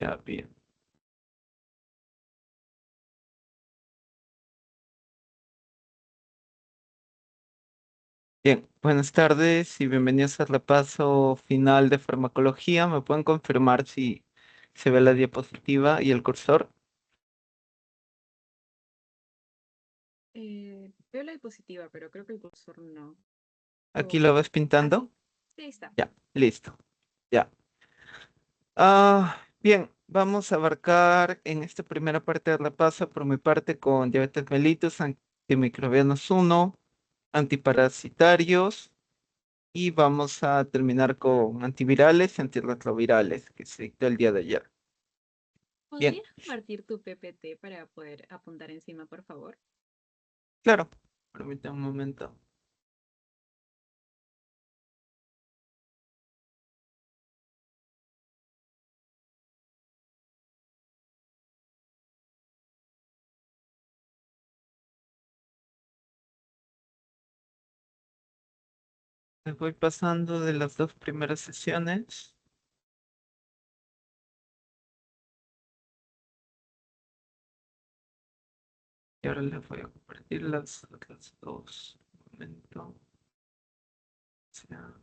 Ya, bien. Bien, buenas tardes y bienvenidos al repaso final de farmacología. ¿Me pueden confirmar si se ve la diapositiva y el cursor? Veo la diapositiva, pero creo que el cursor no. ¿Aquí lo ves Sí, pintando? sí, ahí está. Ya, listo. Ya. Bien, vamos a abarcar en esta primera parte del repaso por mi parte con diabetes mellitus, antimicrobianos uno, antiparasitarios y vamos a terminar con antivirales y antirretrovirales que se dictó el día de ayer. Bien. ¿Podrías compartir tu PPT para poder apuntar encima, por favor? Claro, permítame un momento. Les voy pasando de las dos primeras sesiones y ahora les voy a compartir las otras dos. Un momento. Sea-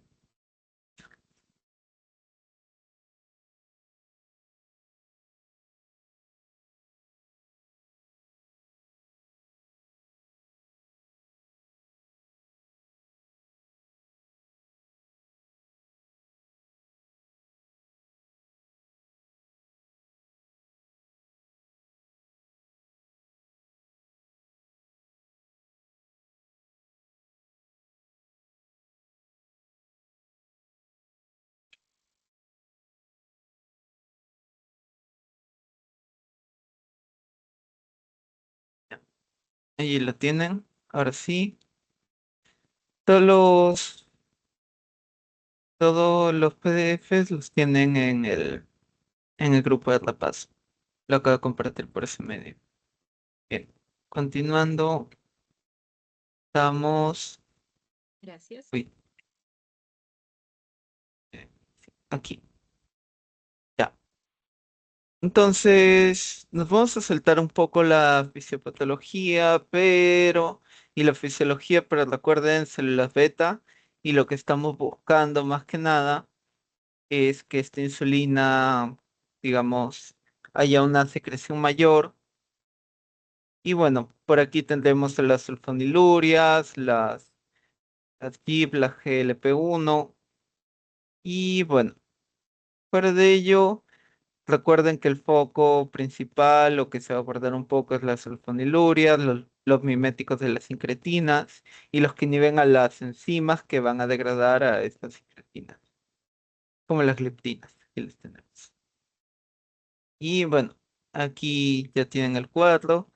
Ahí lo tienen. Ahora sí. Todos los, todos los PDFs los tienen en el grupo de repaso. Lo acabo de compartir por ese medio. Bien. Continuando, estamos. Gracias. Uy, aquí. Ya. Entonces, nos vamos a saltar un poco la fisiopatología, y la fisiología, pero recuerden células beta, y lo que estamos buscando más que nada es que esta insulina, digamos, haya una secreción mayor. Y bueno, por aquí tendremos las sulfonilurias, las GIP, la GLP-1, y bueno, fuera de ello. Recuerden que el foco principal, lo que se va a abordar un poco es las sulfonilurias, los miméticos de las incretinas y los que inhiben a las enzimas que van a degradar a estas incretinas, como las leptinas, que les tenemos. Y bueno, aquí ya tienen el cuadro.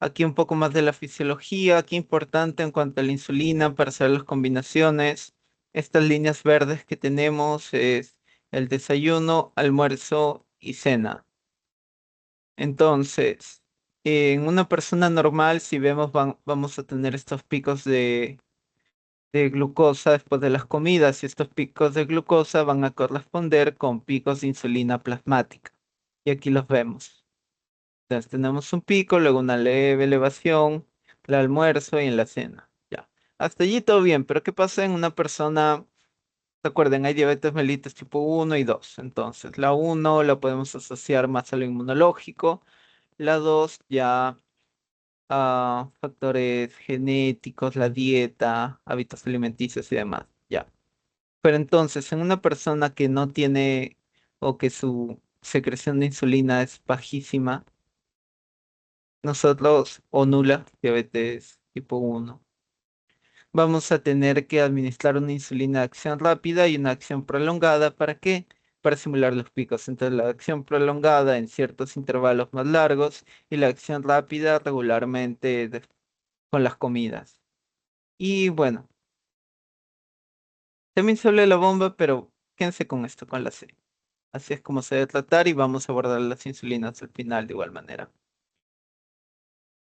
Aquí un poco más de la fisiología, aquí importante en cuanto a la insulina para hacer las combinaciones. Estas líneas verdes que tenemos es el desayuno, almuerzo y cena. Entonces, en una persona normal, si vemos, vamos a tener estos picos de glucosa después de las comidas y estos picos de glucosa van a corresponder con picos de insulina plasmática. Y aquí los vemos. Entonces, tenemos un pico, luego una leve elevación, el almuerzo y en la cena. Ya. Hasta allí todo bien, pero ¿qué pasa en una persona? Recuerden, hay diabetes mellitus tipo uno y 2. Entonces, la uno la podemos asociar más a lo inmunológico. La 2 ya a factores genéticos, la dieta, hábitos alimenticios y demás. Ya. Pero entonces, en una persona que no tiene o que su secreción de insulina es bajísima, nosotros, o nula, diabetes tipo uno, vamos a tener que administrar una insulina de acción rápida y una acción prolongada. ¿Para qué? Para simular los picos. Entonces, la acción prolongada en ciertos intervalos más largos y la acción rápida regularmente con las comidas. Y bueno, también se habla de la bomba, pero quédense con esto, con la C. Así es como se debe tratar y vamos a abordar las insulinas al final de igual manera.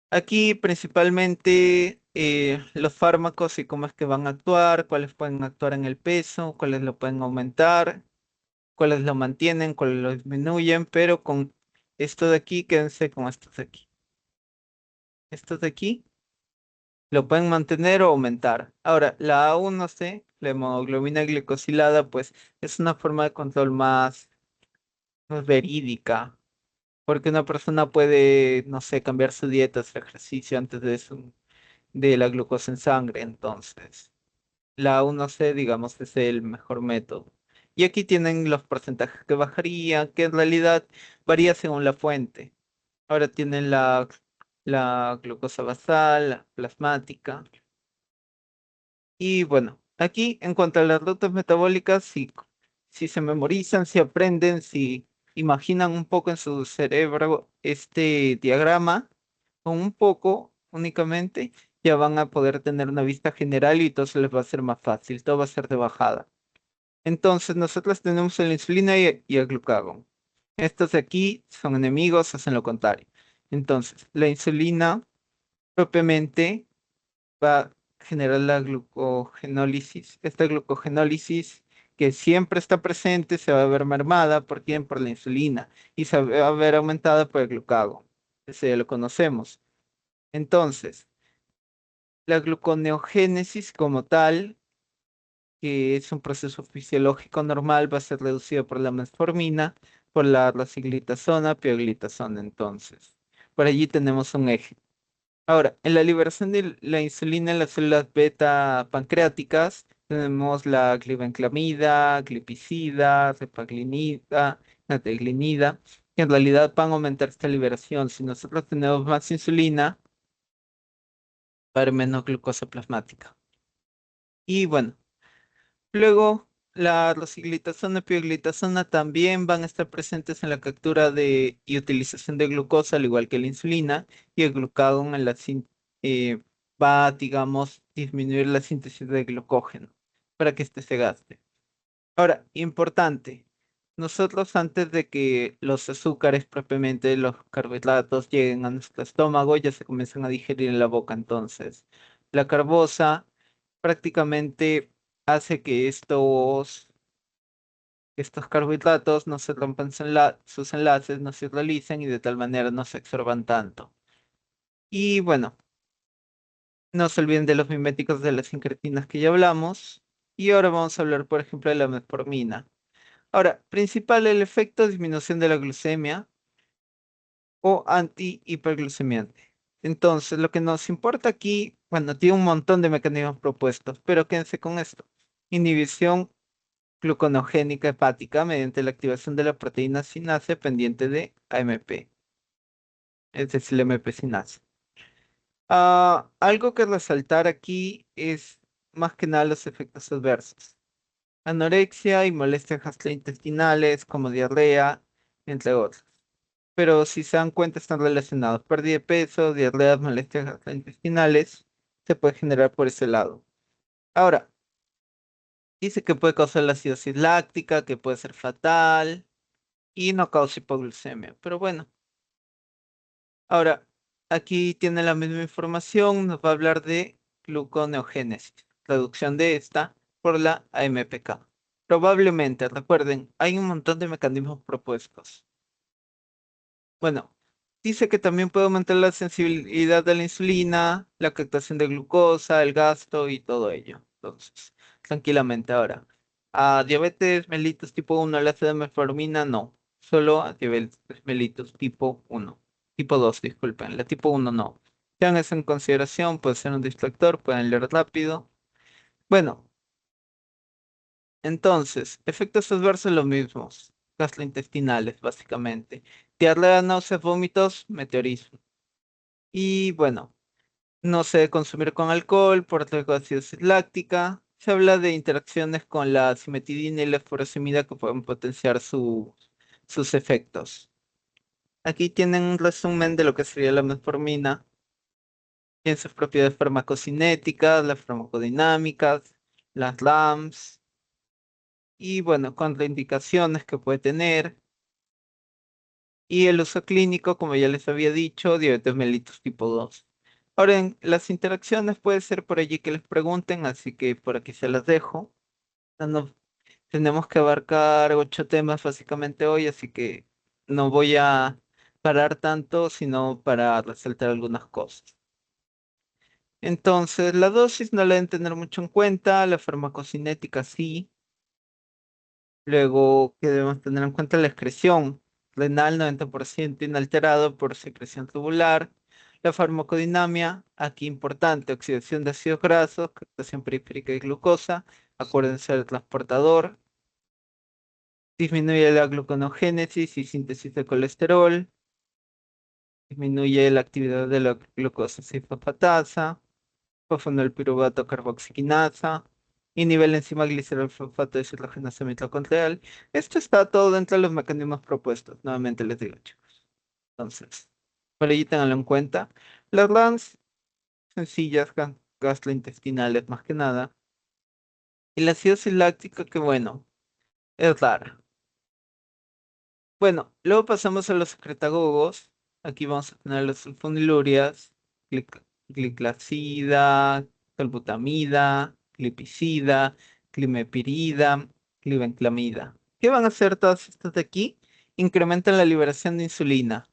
Aquí principalmente los fármacos y cómo es que van a actuar, cuáles pueden actuar en el peso, cuáles lo pueden aumentar. cuáles lo mantienen, cuáles lo disminuyen, pero con esto de aquí, quédense con estos de aquí. Estos de aquí lo pueden mantener o aumentar. Ahora, la A1C, la hemoglobina glicosilada, pues es una forma de control más verídica, porque una persona puede, no sé, cambiar su dieta, hacer ejercicio antes de la glucosa en sangre, entonces. La A1C, digamos, es el mejor método. Y aquí tienen los porcentajes que bajarían, que en realidad varía según la fuente. Ahora tienen la glucosa basal, la plasmática. Y bueno, aquí en cuanto a las rutas metabólicas, si se memorizan, si aprenden, si imaginan un poco en su cerebro este diagrama, con un poco únicamente, ya van a poder tener una vista general y todo se les va a ser más fácil, todo va a ser de bajada. Entonces, nosotros tenemos a la insulina y el glucagón. Estos de aquí son enemigos, hacen lo contrario. Entonces, la insulina propiamente va a generar la glucogenólisis. Esta glucogenólisis que siempre está presente se va a ver mermada por quién, por la insulina y se va a ver aumentada por el glucagón. Ese ya lo conocemos. Entonces, la gluconeogénesis como tal, que es un proceso fisiológico normal, va a ser reducida por la metformina, por la rosiglitazona, pioglitazona. Entonces, por allí tenemos un eje. Ahora, en la liberación de la insulina en las células beta pancreáticas, tenemos la glibenclamida, glipizida, repaglinida, nataglinida, que en realidad van a aumentar esta liberación. Si nosotros tenemos más insulina, va a haber menos glucosa plasmática. Y bueno, luego la rosiglitazona y pioglitazona también van a estar presentes en la captura y utilización de glucosa, al igual que la insulina, y el glucagón va, digamos, disminuir la síntesis de glucógeno para que éste se gaste. Ahora, importante, nosotros antes de que los azúcares propiamente, los carbohidratos lleguen a nuestro estómago, ya se comienzan a digerir en la boca. Entonces, la carbosa prácticamente hace que estos carbohidratos no se rompan sus enlaces, no se realicen y de tal manera no se absorban tanto. Y bueno, no se olviden de los miméticos de las incretinas que ya hablamos. Y ahora vamos a hablar, por ejemplo, de la metformina. Ahora, principal el efecto disminución de la glucemia o anti-hiperglucemiante. Entonces, lo que nos importa aquí, bueno, tiene un montón de mecanismos propuestos, pero quédense con esto. Inhibición gluconogénica hepática mediante la activación de la proteína sinase pendiente de AMP, es decir, la MP sinase. Algo que resaltar aquí es más que nada los efectos adversos. Anorexia y molestias gastrointestinales como diarrea, entre otros. Pero si se dan cuenta están relacionados. Pérdida de peso, diarrea, molestias gastrointestinales, se puede generar por ese lado. Ahora, dice que puede causar la acidosis láctica, que puede ser fatal y no causa hipoglucemia. Pero bueno, ahora aquí tiene la misma información, nos va a hablar de gluconeogénesis, reducción de esta por la AMPK. Probablemente, recuerden, hay un montón de mecanismos propuestos. Bueno, dice que también puede aumentar la sensibilidad de la insulina, la captación de glucosa, el gasto y todo ello. Entonces, tranquilamente ahora. A diabetes mellitus tipo 1, la de metformina, no. Solo a diabetes mellitus tipo 1. Tipo 2, disculpen. La tipo 1 no. Tengan eso en consideración, puede ser un distractor, pueden leer rápido. Bueno, entonces, efectos adversos los mismos, gastrointestinales, básicamente. Diarrea, náuseas, vómitos, meteorismo. Y bueno, no se debe consumir con alcohol por riesgo de acidosis láctica. Se habla de interacciones con la cimetidina y la furosemida que pueden potenciar sus efectos. Aquí tienen un resumen de lo que sería la metformina en sus propiedades farmacocinéticas, las farmacodinámicas, las RAMs y bueno, contraindicaciones que puede tener. Y el uso clínico, como ya les había dicho, diabetes mellitus tipo 2. Ahora, en las interacciones puede ser por allí que les pregunten, así que por aquí se las dejo. No, no, tenemos que abarcar 8 temas básicamente hoy, así que no voy a parar tanto, sino para resaltar algunas cosas. Entonces, la dosis no la deben tener mucho en cuenta, la farmacocinética sí. Luego, que debemos tener en cuenta la excreción renal 90% inalterado por secreción tubular. La farmacodinamia, aquí importante, oxidación de ácidos grasos, captación periférica de glucosa, acuérdense del transportador. Disminuye la gluconogénesis y síntesis de colesterol. Disminuye la actividad de la glucosa 6-fosfatasa. Fosfonilpiruvato carboxiquinasa. Inhibe la enzima glicerol fosfato deshidrogenasa mitocondrial. Esto está todo dentro de los mecanismos propuestos. Nuevamente les digo, chicos. Entonces, por ahí ténganlo en cuenta. Las LANs sencillas, gastrointestinales más que nada. Y la acidosis láctica, que bueno, es rara. Bueno, luego pasamos a los secretagogos. Aquí vamos a tener las sulfonilurias, gliclazida, tolbutamida, glipizida, climepirida, glibenclamida. ¿Qué van a hacer todas estas de aquí? Incrementan la liberación de insulina.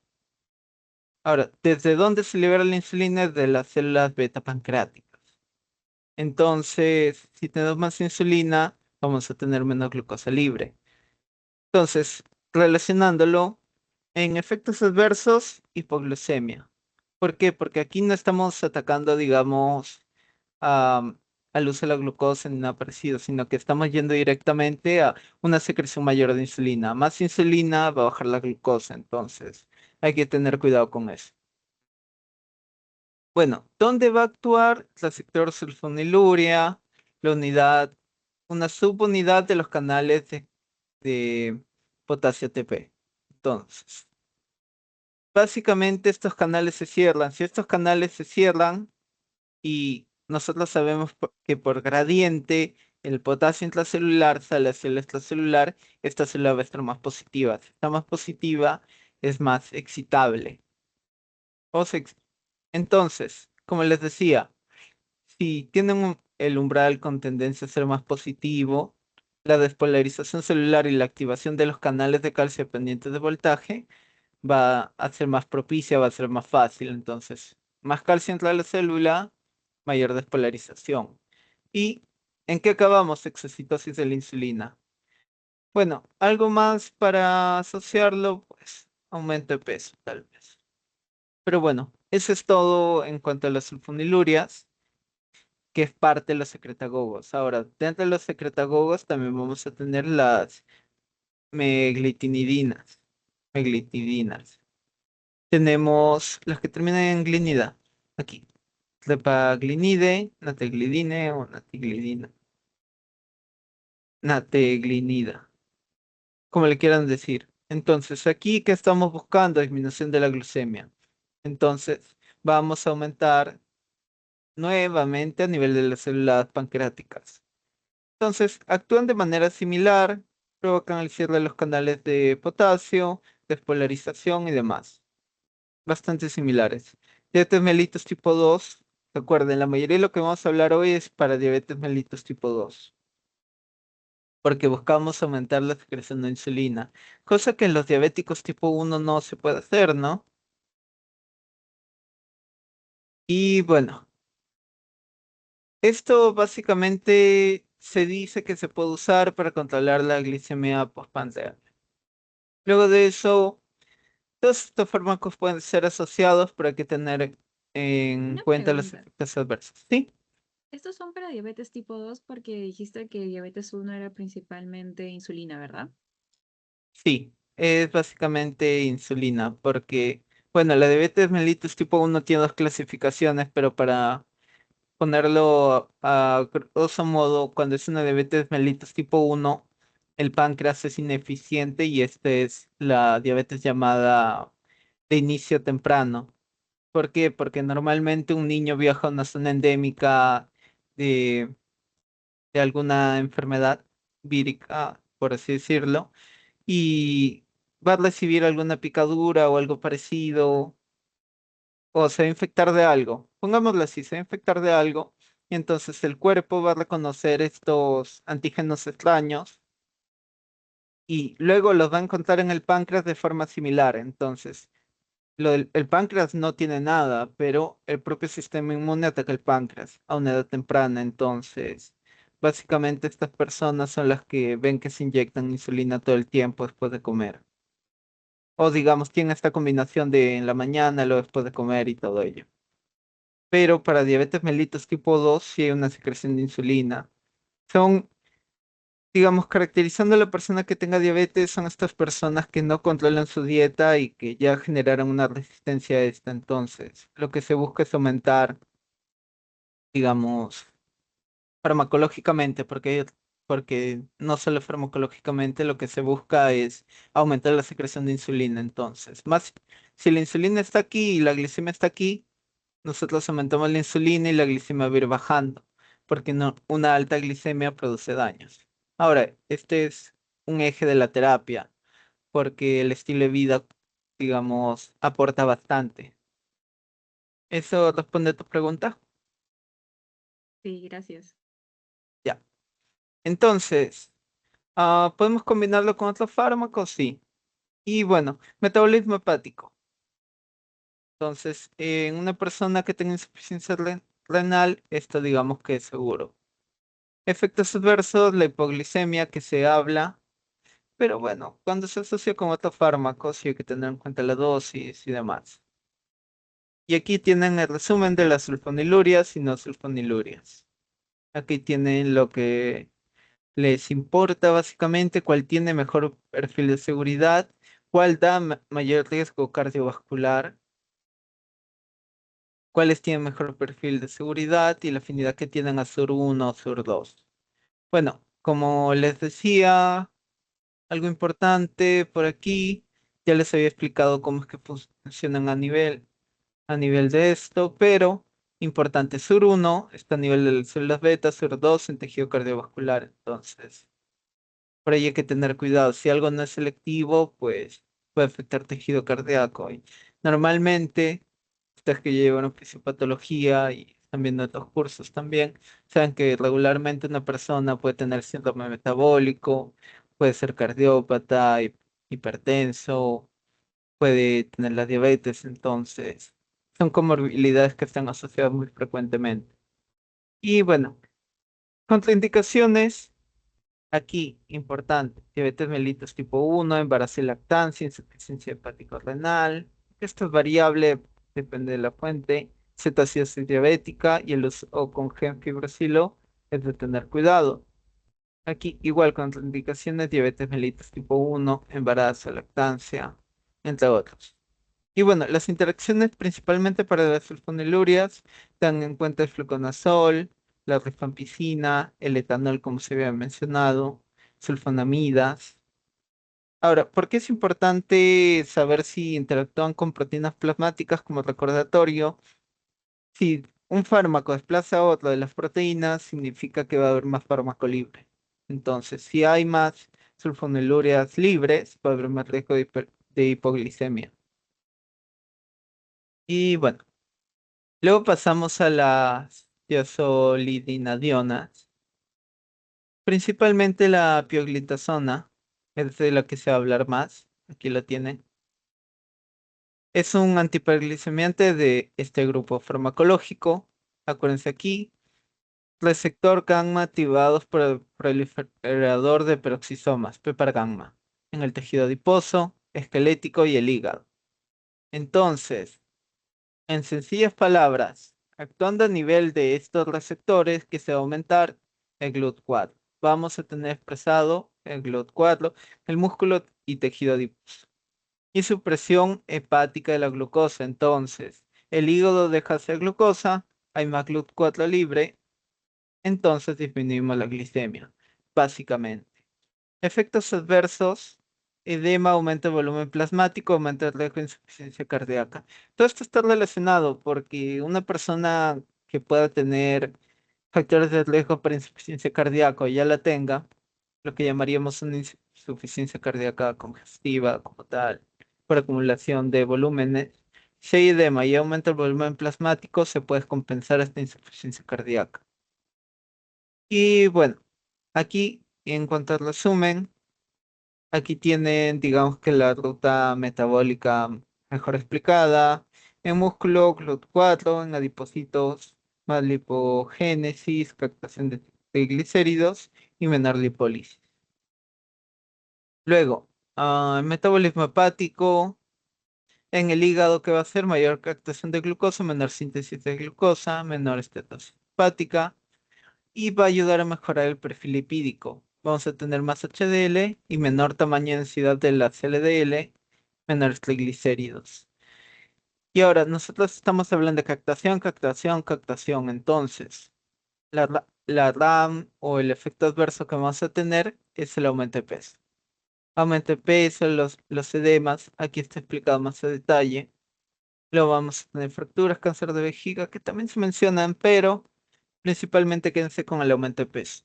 Ahora, ¿desde dónde se libera la insulina? De las células beta pancreáticas. Entonces, si tenemos más insulina, vamos a tener menos glucosa libre. Entonces, relacionándolo en efectos adversos, hipoglucemia. ¿Por qué? Porque aquí no estamos atacando, digamos, al uso de la glucosa ni nada parecido, sino que estamos yendo directamente a una secreción mayor de insulina. Más insulina va a bajar la glucosa, entonces hay que tener cuidado con eso. Bueno, ¿dónde va a actuar? El sector sulfoniluria, la unidad, una subunidad de los canales de potasio ATP. Entonces, básicamente estos canales se cierran. Si estos canales se cierran y nosotros sabemos que por gradiente el potasio intracelular sale hacia el extracelular, esta célula va a estar más positiva. Si está más positiva, es más excitable. O se ex- Entonces, como les decía, si tienen el umbral con tendencia a ser más positivo, la despolarización celular y la activación de los canales de calcio dependientes de voltaje va a ser más propicia, va a ser más fácil. Entonces, más calcio entra a la célula, mayor despolarización. ¿Y en qué acabamos? Exocitosis de la insulina. Bueno, algo más para asociarlo, pues aumento de peso, tal vez. Pero bueno, eso es todo en cuanto a las sulfonilurias, que es parte de los secretagogos. Ahora, dentro de los secretagogos también vamos a tener las meglitinidinas. Meglitidinas. Tenemos las que terminan en glinida. Aquí. Trepaglinide, nateglidine o natiglidina. Nateglinida. Como le quieran decir. Entonces, aquí que estamos buscando disminución de la glucemia. Entonces, vamos a aumentar nuevamente a nivel de las células pancreáticas. Entonces, actúan de manera similar, provocan el cierre de los canales de potasio, despolarización y demás. Bastante similares. Diabetes mellitus tipo 2. Recuerden, la mayoría de lo que vamos a hablar hoy es para diabetes mellitus tipo 2, porque buscamos aumentar la secreción de insulina, cosa que en los diabéticos tipo 1 no se puede hacer, ¿no? Y bueno, esto básicamente se dice que se puede usar para controlar la glicemia postprandial. Luego de eso, todos estos fármacos pueden ser asociados, pero hay que tener en Una cuenta los pregunta. efectos adversos. ¿Sí? Estos son para diabetes tipo 2 porque dijiste que diabetes uno era principalmente insulina, ¿verdad? Sí, es básicamente insulina, porque, bueno, la diabetes mellitus tipo 1 tiene dos clasificaciones, pero para ponerlo a grosso modo, cuando es una diabetes mellitus tipo 1, el páncreas es ineficiente y esta es la diabetes llamada de inicio temprano. ¿Por qué? Porque normalmente un niño viaja a una zona endémica de, de alguna enfermedad vírica, por así decirlo, y va a recibir alguna picadura o algo parecido, o se va a infectar de algo. Pongámoslo así, se va a infectar de algo, y entonces el cuerpo va a reconocer estos antígenos extraños y luego los va a encontrar en el páncreas de forma similar. Entonces, el páncreas no tiene nada, pero el propio sistema inmune ataca el páncreas a una edad temprana. Entonces, básicamente estas personas son las que ven que se inyectan insulina todo el tiempo después de comer. O digamos, tienen esta combinación de en la mañana, luego después de comer y todo ello. Pero para diabetes mellitus tipo 2 sí hay una secreción de insulina. Son, digamos, caracterizando a la persona que tenga diabetes, son estas personas que no controlan su dieta y que ya generaron una resistencia a esta. Entonces, lo que se busca es aumentar, digamos, farmacológicamente, porque no solo farmacológicamente, lo que se busca es aumentar la secreción de insulina. Entonces, más si la insulina está aquí y la glicemia está aquí, nosotros aumentamos la insulina y la glicemia va a ir bajando, porque no, una alta glicemia produce daños. Ahora, este es un eje de la terapia, porque el estilo de vida, digamos, aporta bastante. ¿Eso responde a tu pregunta? Sí, gracias. Ya. Entonces, ¿podemos combinarlo con otros fármacos? Sí. Y bueno, metabolismo hepático. Entonces, en una persona que tenga insuficiencia renal, esto digamos que es seguro. Efectos adversos, la hipoglicemia que se habla, pero bueno, cuando se asocia con otros fármacos, sí hay que tener en cuenta la dosis y demás. Y aquí tienen el resumen de las sulfonilurias y no sulfonilurias. Aquí tienen lo que les importa básicamente, cuál tiene mejor perfil de seguridad, cuál da mayor riesgo cardiovascular, cuáles tienen mejor perfil de seguridad y la afinidad que tienen a SUR1 o SUR2. Bueno, como les decía, algo importante por aquí, ya les había explicado cómo es que funcionan a nivel de esto, pero importante, SUR1 está a nivel de las células beta, SUR2 en tejido cardiovascular, entonces, por ahí hay que tener cuidado. Si algo no es selectivo, pues puede afectar tejido cardíaco. Y normalmente, ustedes que llevan fisiopatología y están viendo otros cursos también, saben que regularmente una persona puede tener síndrome metabólico, puede ser cardiópata, hipertenso, puede tener la diabetes, entonces son comorbilidades que están asociadas muy frecuentemente. Y bueno, contraindicaciones. Aquí, importante, diabetes mellitus tipo 1, embarazo y lactancia, insuficiencia hepático-renal. Esto es variable, depende de la fuente. Cetoacidosis diabética y el uso con gemfibrosilo es de tener cuidado. Aquí, igual, contraindicaciones, diabetes mellitus tipo 1, embarazo, lactancia, entre otros. Y bueno, las interacciones principalmente para las sulfonilurias dan en cuenta el fluconazol, la rifampicina, el etanol, como se había mencionado, sulfonamidas. Ahora, ¿por qué es importante saber si interactúan con proteínas plasmáticas como recordatorio? Si un fármaco desplaza a otro de las proteínas, significa que va a haber más fármaco libre. Entonces, si hay más sulfonilurias libres, va a haber más riesgo de hipoglicemia. Y bueno. Luego pasamos a las tiazolidinadionas, principalmente la pioglitazona, es de la que se va a hablar más. Aquí lo tienen. Es un antihiperglicemiante de este grupo farmacológico. Acuérdense aquí, receptor gamma activados por el proliferador de peroxisomas, PPAR gamma, en el tejido adiposo, esquelético y el hígado. Entonces, en sencillas palabras, actuando a nivel de estos receptores que se va a aumentar el GLUT4. Vamos a tener expresado el GLUT4, el músculo y tejido adiposo. Y supresión hepática de la glucosa. Entonces, el hígado deja de hacer glucosa, hay más GLUT4 libre, entonces disminuimos la glicemia, básicamente. Efectos adversos, edema, aumento de volumen plasmático, aumento el riesgo de insuficiencia cardíaca. Todo esto está relacionado porque una persona que pueda tener factores de riesgo para insuficiencia cardíaca o ya la tenga, lo que llamaríamos una insuficiencia cardíaca congestiva como tal, por acumulación de volúmenes. Si hay edema y aumenta el volumen plasmático, se puede compensar esta insuficiencia cardíaca. Y bueno, aquí en cuanto al resumen, Aquí tienen, digamos que la ruta metabólica mejor explicada. En músculo, GLUT4, en adipocitos, más lipogénesis, captación de triglicéridos y menor lipólisis. Luego, el metabolismo hepático. En el hígado, ¿qué va a ser? Mayor captación de glucosa, menor síntesis de glucosa, menor estatosis hepática y va a ayudar a mejorar el perfil lipídico. Vamos a tener más HDL y menor tamaño y densidad de las LDL, menores triglicéridos. Y ahora, nosotros estamos hablando de captación, captación, captación. Entonces, la RAM o el efecto adverso que vamos a tener es el aumento de peso. Aumento de peso, los edemas, aquí está explicado más a detalle. Luego vamos a tener fracturas, cáncer de vejiga, que también se mencionan, pero principalmente quédense con el aumento de peso.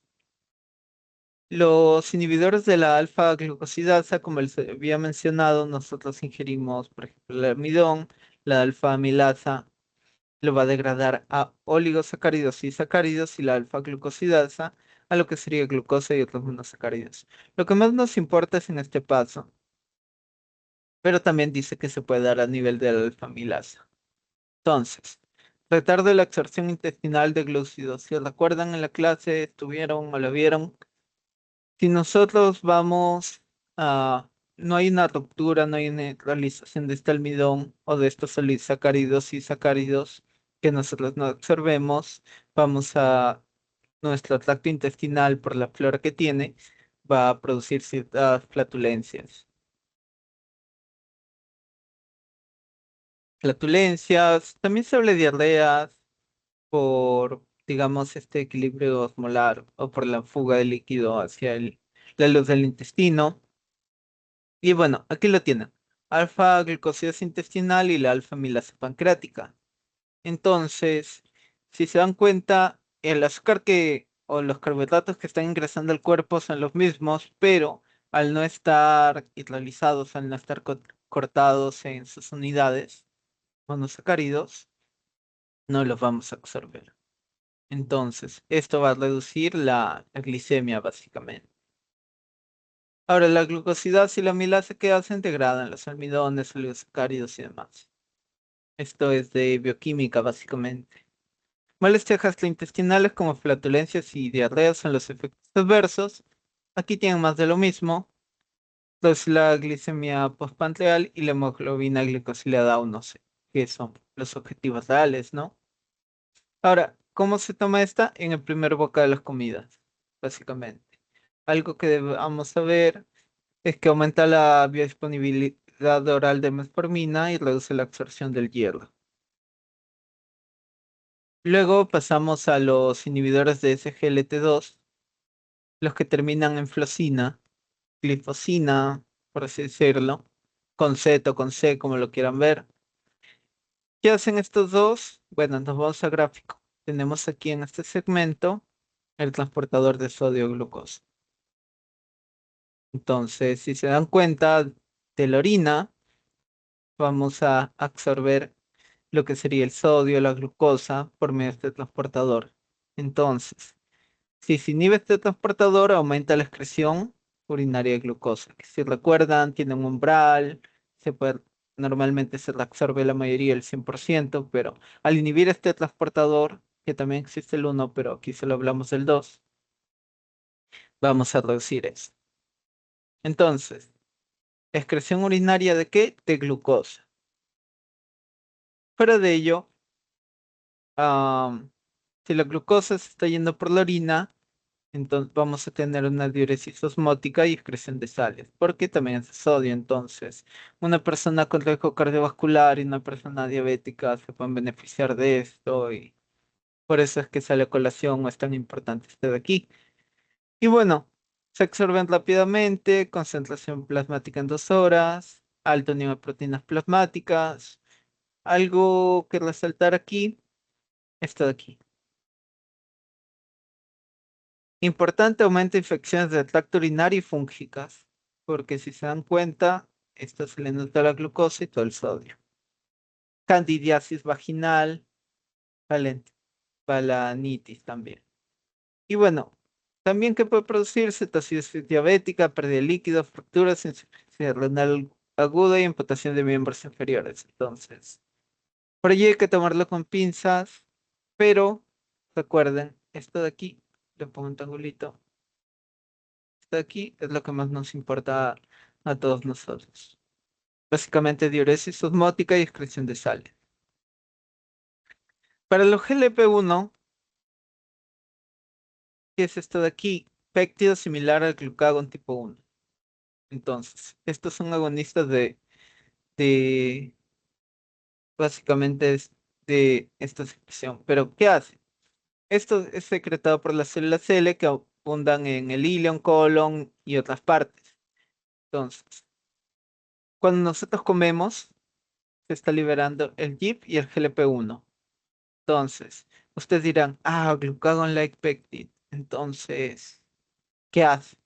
Los inhibidores de la alfa-glucosidasa, como les había mencionado, nosotros ingerimos, por ejemplo, el almidón, la alfa-amilasa lo va a degradar a oligosacáridos y sacáridos y la alfa-glucosidasa a lo que sería glucosa y otros monosacáridos. Lo que más nos importa es en este paso, pero también dice que se puede dar a nivel de la alfa-amilasa. Entonces, retardo de la absorción intestinal de glúcidos. Si recuerdan en la clase, estuvieron o lo vieron. Si nosotros vamos a, no hay una ruptura, no hay una realización de este almidón o de estos sacáridos y sacáridos que nosotros no absorbemos, vamos a, nuestro tracto intestinal, por la flora que tiene, va a producir ciertas flatulencias. Flatulencias, también se habla de diarreas, por, digamos, este equilibrio osmolar o por la fuga de líquido hacia la luz del intestino. Y bueno, aquí lo tienen. Alfa glucosidasa intestinal y la alfa amilasa pancreática. Entonces, si se dan cuenta, el azúcar que o los carbohidratos que están ingresando al cuerpo son los mismos, pero al no estar hidrolizados, al no estar cortados en sus unidades monosacáridos, no los vamos a absorber. Entonces, esto va a reducir la glicemia básicamente. Ahora, la glucosidasa y la amilasa que hacen degradan los almidones, los sacáridos y demás. Esto es de bioquímica básicamente. Molestias gastrointestinales como flatulencias y diarreas son los efectos adversos. Aquí tienen más de lo mismo. Entonces, la glicemia postprandial y la hemoglobina glicosilada aún no sé qué son los objetivos reales, ¿no? Ahora, ¿cómo se toma esta? En el primer bocado de las comidas, básicamente. Algo que debamos saber es que aumenta la biodisponibilidad oral de metformina y reduce la absorción del hierro. Luego pasamos a los inhibidores de SGLT2, los que terminan en flocina, glifosina, por así decirlo, con Z o con C, como lo quieran ver. ¿Qué hacen estos dos? Bueno, nos vamos a gráfico. Tenemos aquí en este segmento el transportador de sodio-glucosa. Entonces, si se dan cuenta de la orina, vamos a absorber lo que sería el sodio, la glucosa, por medio de este transportador. Entonces, si se inhibe este transportador, aumenta la excreción urinaria de glucosa, que si recuerdan, tiene un umbral, se puede, normalmente se absorbe la mayoría, el 100%, pero al inhibir este transportador, que también existe el uno, pero aquí solo hablamos del 2, vamos a reducir eso. Entonces, ¿excreción urinaria de qué? De glucosa. Fuera de ello, am, si la glucosa se está yendo por la orina, entonces vamos a tener una diuresis osmótica y excreción de sales, porque también es de sodio. Entonces, una persona con riesgo cardiovascular y una persona diabética se pueden beneficiar de esto y por eso es que sale a colación o es tan importante este de aquí. Y bueno, se absorben rápidamente, concentración plasmática en 2 horas, alto nivel de proteínas plasmáticas. Algo que resaltar aquí, esto de aquí. Importante aumento de infecciones del tracto urinario y fúngicas, porque si se dan cuenta, esto se le nota la glucosa y todo el sodio. Candidiasis vaginal, balanitis también. Y bueno, También que puede producir cetoacidosis diabética, pérdida de líquido, fracturas, insuficiencia renal aguda y amputación de miembros inferiores. Entonces, por allí hay que tomarlo con pinzas, pero recuerden, esto de aquí, le pongo un triangulito, esto de aquí es lo que más nos importa a todos nosotros. Básicamente diuresis osmótica y excreción de sales. Para los GLP-1, ¿qué es esto de aquí? Péptido similar al glucagón tipo 1. Entonces, estos son agonistas de básicamente de esta secreción. Pero, ¿qué hace? Esto es secretado por las células L que abundan en el ilion, colon y otras partes. Entonces, cuando nosotros comemos, se está liberando el GIP y el GLP-1. Entonces, ustedes dirán, glucagon-like peptide. Entonces, ¿qué hace?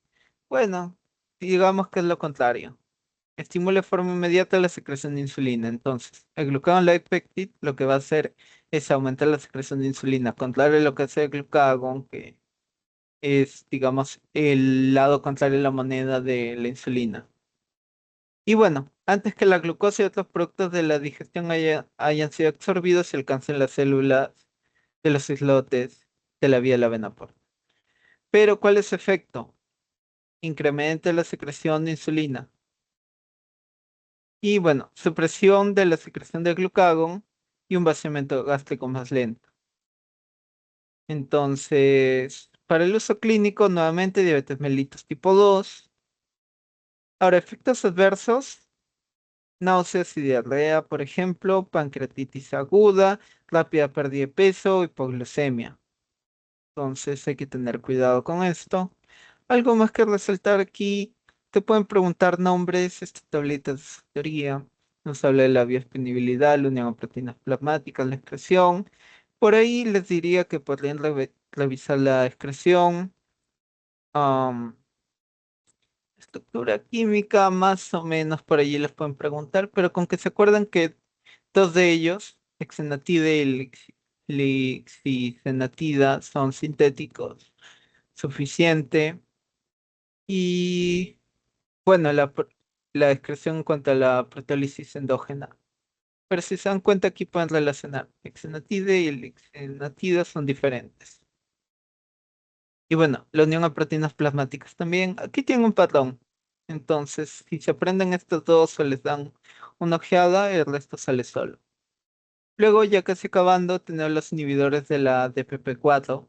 Bueno, digamos que es lo contrario. Estimula de forma inmediata la secreción de insulina. Entonces, el glucagon-like peptide lo que va a hacer es aumentar la secreción de insulina, contrario a lo que hace el glucagon, que es, digamos, el lado contrario de la moneda de la insulina. Y bueno, antes que la glucosa y otros productos de la digestión hayan sido absorbidos y alcancen las células de los islotes de la vía de la vena porta. Pero, ¿cuál es su efecto? Incrementa la secreción de insulina. Y bueno, supresión de la secreción de glucagón y un vaciamiento gástrico más lento. Entonces, para el uso clínico, nuevamente diabetes mellitus tipo 2. Ahora, efectos adversos, náuseas y diarrea, por ejemplo, pancreatitis aguda, rápida pérdida de peso, hipoglucemia. Entonces hay que tener cuidado con esto. Algo más que resaltar aquí, te pueden preguntar nombres, estas tablitas de teoría. Nos habla de la biodisponibilidad, la unión a proteínas plasmáticas, la excreción. Por ahí les diría que podrían revisar la excreción, am, estructura química, más o menos por allí les pueden preguntar, pero con que se acuerden que dos de ellos, hexenatida y lixisenatida, son sintéticos, suficiente. Y bueno, la excreción en cuanto a la proteólisis endógena. Pero si se dan cuenta, aquí pueden relacionar hexenatida y lixisenatida son diferentes. Y bueno, la unión a proteínas plasmáticas también. Aquí tienen un patrón. Entonces, si se aprenden estos dos o les dan una ojeada, el resto sale solo. Luego, ya casi acabando, tenemos los inhibidores de la DPP4.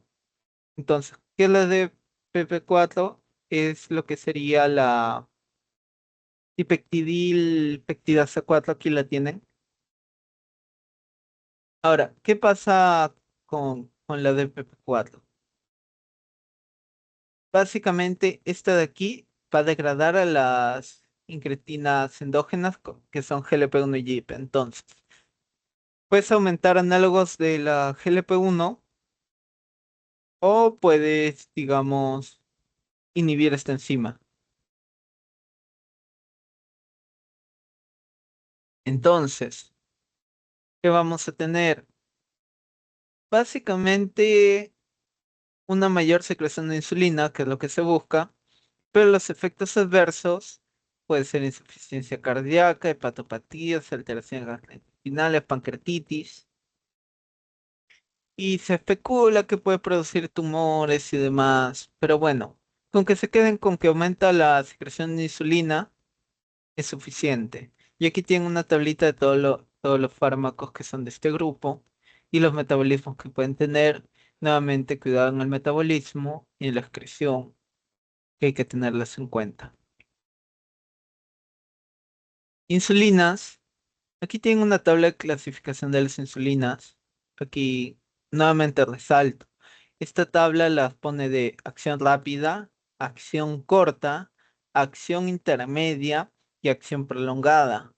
Entonces, ¿qué es la DPP4? Es lo que sería la dipeptidil peptidasa 4, aquí la tienen. Ahora, ¿qué pasa con la DPP4? Básicamente, esta de aquí va a degradar a las incretinas endógenas que son GLP-1 y GIP. Entonces, puedes aumentar análogos de la GLP-1 o puedes, digamos, inhibir esta enzima. Entonces, ¿qué vamos a tener? Básicamente, una mayor secreción de insulina, que es lo que se busca, pero los efectos adversos pueden ser insuficiencia cardíaca, hepatopatías, alteraciones gastrointestinales, pancreatitis, y se especula que puede producir tumores y demás, pero bueno, con que se queden con que aumenta la secreción de insulina es suficiente. Y aquí tienen una tablita de todos los fármacos que son de este grupo y los metabolismos que pueden tener. Nuevamente, cuidado en el metabolismo y en la excreción, que hay que tenerlas en cuenta. Insulinas. Aquí tienen una tabla de clasificación de las insulinas. Aquí nuevamente resalto. Esta tabla las pone de acción rápida, acción corta, acción intermedia y acción prolongada.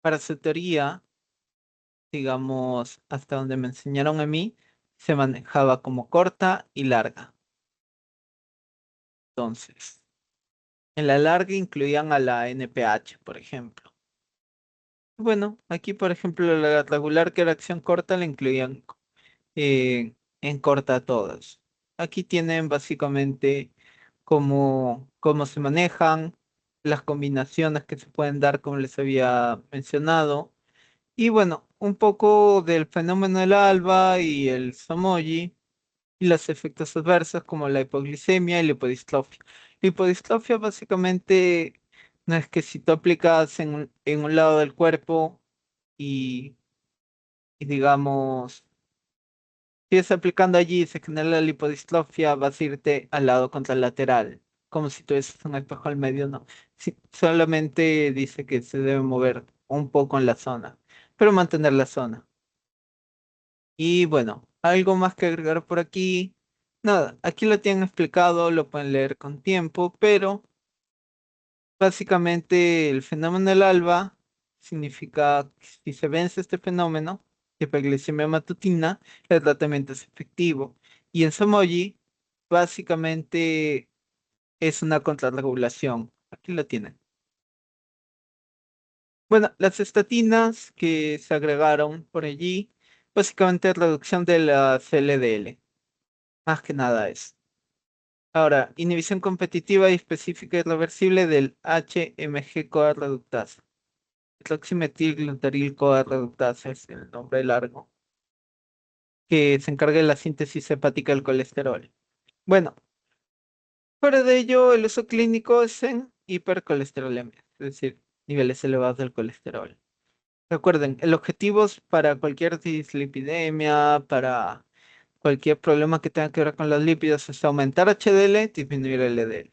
Para su teoría, digamos, hasta donde me enseñaron a mí, se manejaba como corta y larga. Entonces, en la larga incluían a la NPH, por ejemplo. Bueno, aquí, por ejemplo, la regular, que era acción corta, la incluían en corta a todas. aquí tienen básicamente cómo se manejan, las combinaciones que se pueden dar, como les había mencionado. Y bueno, un poco del fenómeno del alba y el Samoyi y los efectos adversos como la hipoglicemia y la hipodistrofia. La hipodistrofia básicamente no es que si tú aplicas en un lado del cuerpo y, y digamos, si es aplicando allí y se genera la lipodistrofia, vas a irte al lado contralateral, como si tuvieses un espejo al medio, no. Sí, solamente dice que se debe mover un poco en la zona, pero mantener la zona. Y bueno, algo más que agregar por aquí. Nada, aquí lo tienen explicado, lo pueden leer con tiempo, pero básicamente el fenómeno del alba significa que si se vence este fenómeno, hiperglicemia matutina, el tratamiento es efectivo. Y en Somoyi, básicamente es una contrarregulación. Aquí lo tienen. Bueno, las estatinas que se agregaron por allí, básicamente es reducción de la LDL. Más que nada es. Ahora, inhibición competitiva y específica y reversible del HMG-CoA reductasa. Hidroximetilglutaryl-CoA reductasa es el nombre largo, que se encarga de la síntesis hepática del colesterol. Bueno, fuera de ello, el uso clínico es en hipercolesterolemia, es decir, niveles elevados del colesterol. Recuerden, el objetivo es para cualquier dislipidemia, para cualquier problema que tenga que ver con los lípidos, es aumentar HDL, disminuir LDL.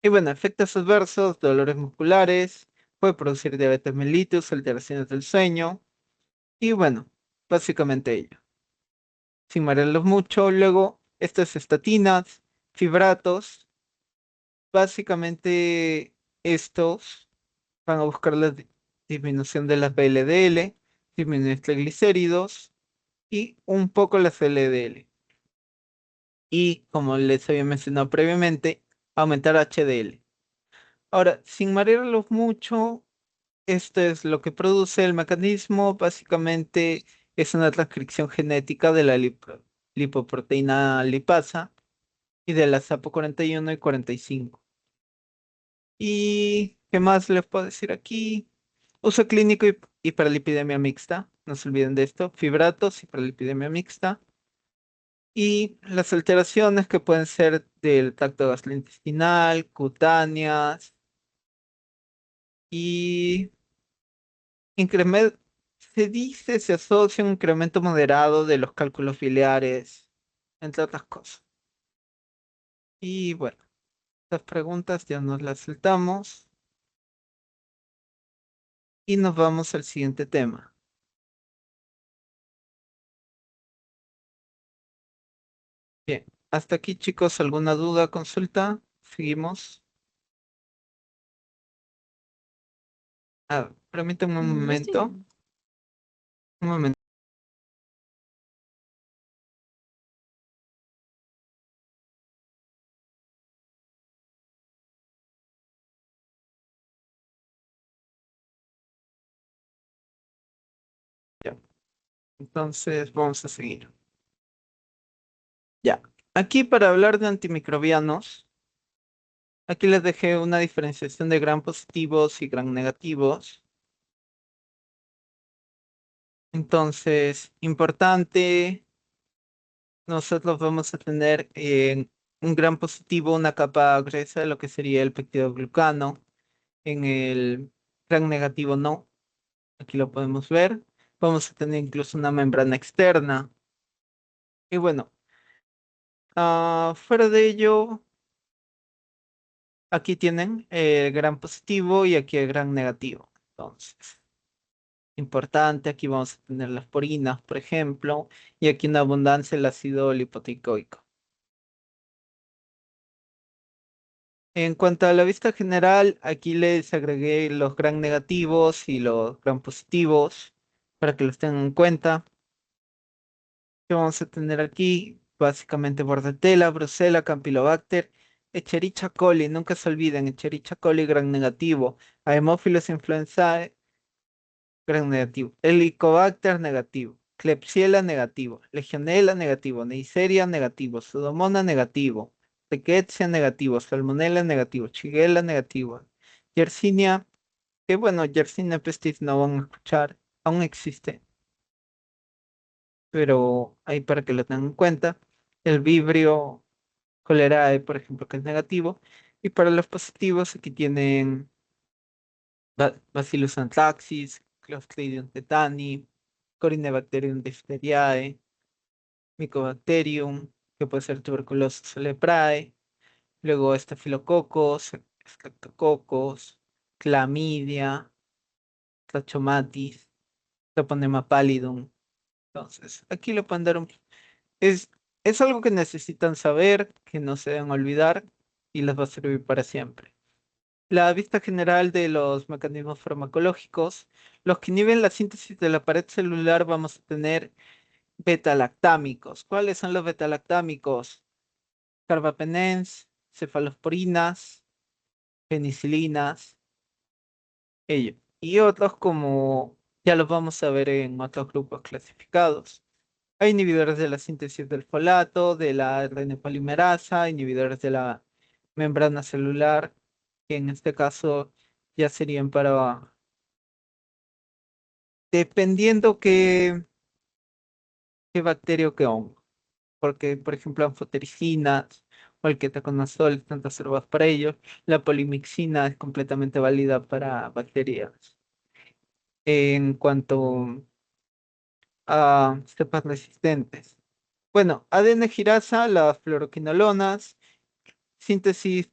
Y bueno, efectos adversos, dolores musculares, puede producir diabetes mellitus, alteraciones del sueño, y bueno, básicamente ello. Sin marearlos mucho, luego, estas estatinas, fibratos, básicamente estos van a buscar la disminución de las VLDL, disminuir triglicéridos y un poco las LDL. Y como les había mencionado previamente, aumentar HDL. Ahora, sin marearlos mucho, esto es lo que produce el mecanismo, básicamente es una transcripción genética de la lipoproteína lipasa y de las APO41 y 45. ¿Y qué más les puedo decir aquí? Uso clínico y hiperlipidemia mixta, no se olviden de esto, fibratos, hiperlipidemia mixta y las alteraciones que pueden ser del tracto gastrointestinal, cutáneas y incremento, se dice, se asocia un incremento moderado de los cálculos biliares, entre otras cosas. Y bueno, estas preguntas ya nos las saltamos y nos vamos al siguiente tema. Bien, hasta aquí chicos, ¿alguna duda, consulta? Seguimos. Permítanme un Yo estoy momento, bien. un momento. Ya. Entonces vamos a seguir. Ya, aquí para hablar de antimicrobianos, aquí les dejé una diferenciación de gram positivos y gram negativos. Entonces, importante, nosotros vamos a tener en un gram positivo una capa gruesa de lo que sería el peptidoglucano. En el gram negativo no, aquí lo podemos ver. Vamos a tener incluso una membrana externa. Y bueno, fuera de ello, aquí tienen el gram positivo y aquí el gram negativo. Entonces, importante, aquí vamos a tener las porinas, por ejemplo, y aquí una abundancia el ácido lipoticoico. En cuanto a la vista general, aquí les agregué los gram negativos y los gram positivos para que los tengan en cuenta. ¿Qué vamos a tener aquí? Básicamente Bordetella, Brucella, Campylobacter, Escherichia coli. Nunca se olviden, Escherichia coli gram negativo. Haemophilus influenzae gram negativo. Helicobacter negativo. Klebsiella negativo, Legionella negativo, Neisseria negativo, Pseudomonas negativo, Rickettsia negativo, Salmonella negativo, Shigella negativo, Yersinia, que bueno, Yersinia pestis no van a escuchar, aún existe, pero ahí para que lo tengan en cuenta. El Vibrio cholerae, por ejemplo, que es negativo. Y para los positivos, aquí tienen Bacillus anthracis, Clostridium tetani, Corynebacterium diphtheriae, Mycobacterium, que puede ser tuberculosis o leprae. Luego estafilococos, streptococos, clamidia, trachomatis, Treponema pallidum. Entonces, aquí lo pueden dar es, es algo que necesitan saber, que no se deben olvidar y les va a servir para siempre. La vista general de los mecanismos farmacológicos, los que inhiben la síntesis de la pared celular, vamos a tener beta-lactámicos. ¿Cuáles son los beta-lactámicos? Carbapenems, cefalosporinas, penicilinas, ello. Y otros como ya los vamos a ver en otros grupos clasificados. Hay inhibidores de la síntesis del folato, de la ARN polimerasa, inhibidores de la membrana celular, que en este caso ya serían para, dependiendo qué bacteria o qué hongo, porque por ejemplo anfotericinas o el ketoconazol están reservados para ello. La polimixina es completamente válida para bacterias. En cuanto a cepas resistentes. Bueno, ADN girasa, las fluoroquinolonas, síntesis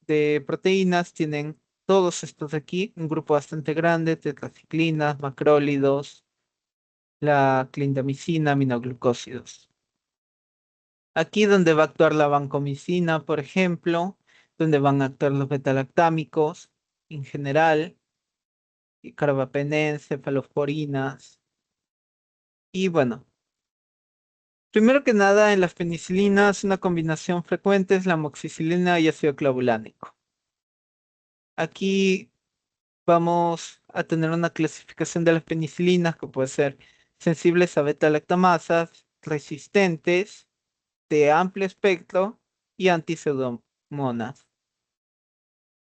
de proteínas, tienen todos estos de aquí, un grupo bastante grande, tetraciclinas, macrólidos, la clindamicina, aminoglucósidos. Aquí donde va a actuar la vancomicina, por ejemplo, donde van a actuar los betalactámicos en general, y carbapenems, cefalosporinas, y bueno. Primero que nada, en las penicilinas, una combinación frecuente es la amoxicilina y ácido clavulánico. Aquí vamos a tener una clasificación de las penicilinas que puede ser sensibles a beta-lactamasas, resistentes, de amplio espectro y antiseudomonas.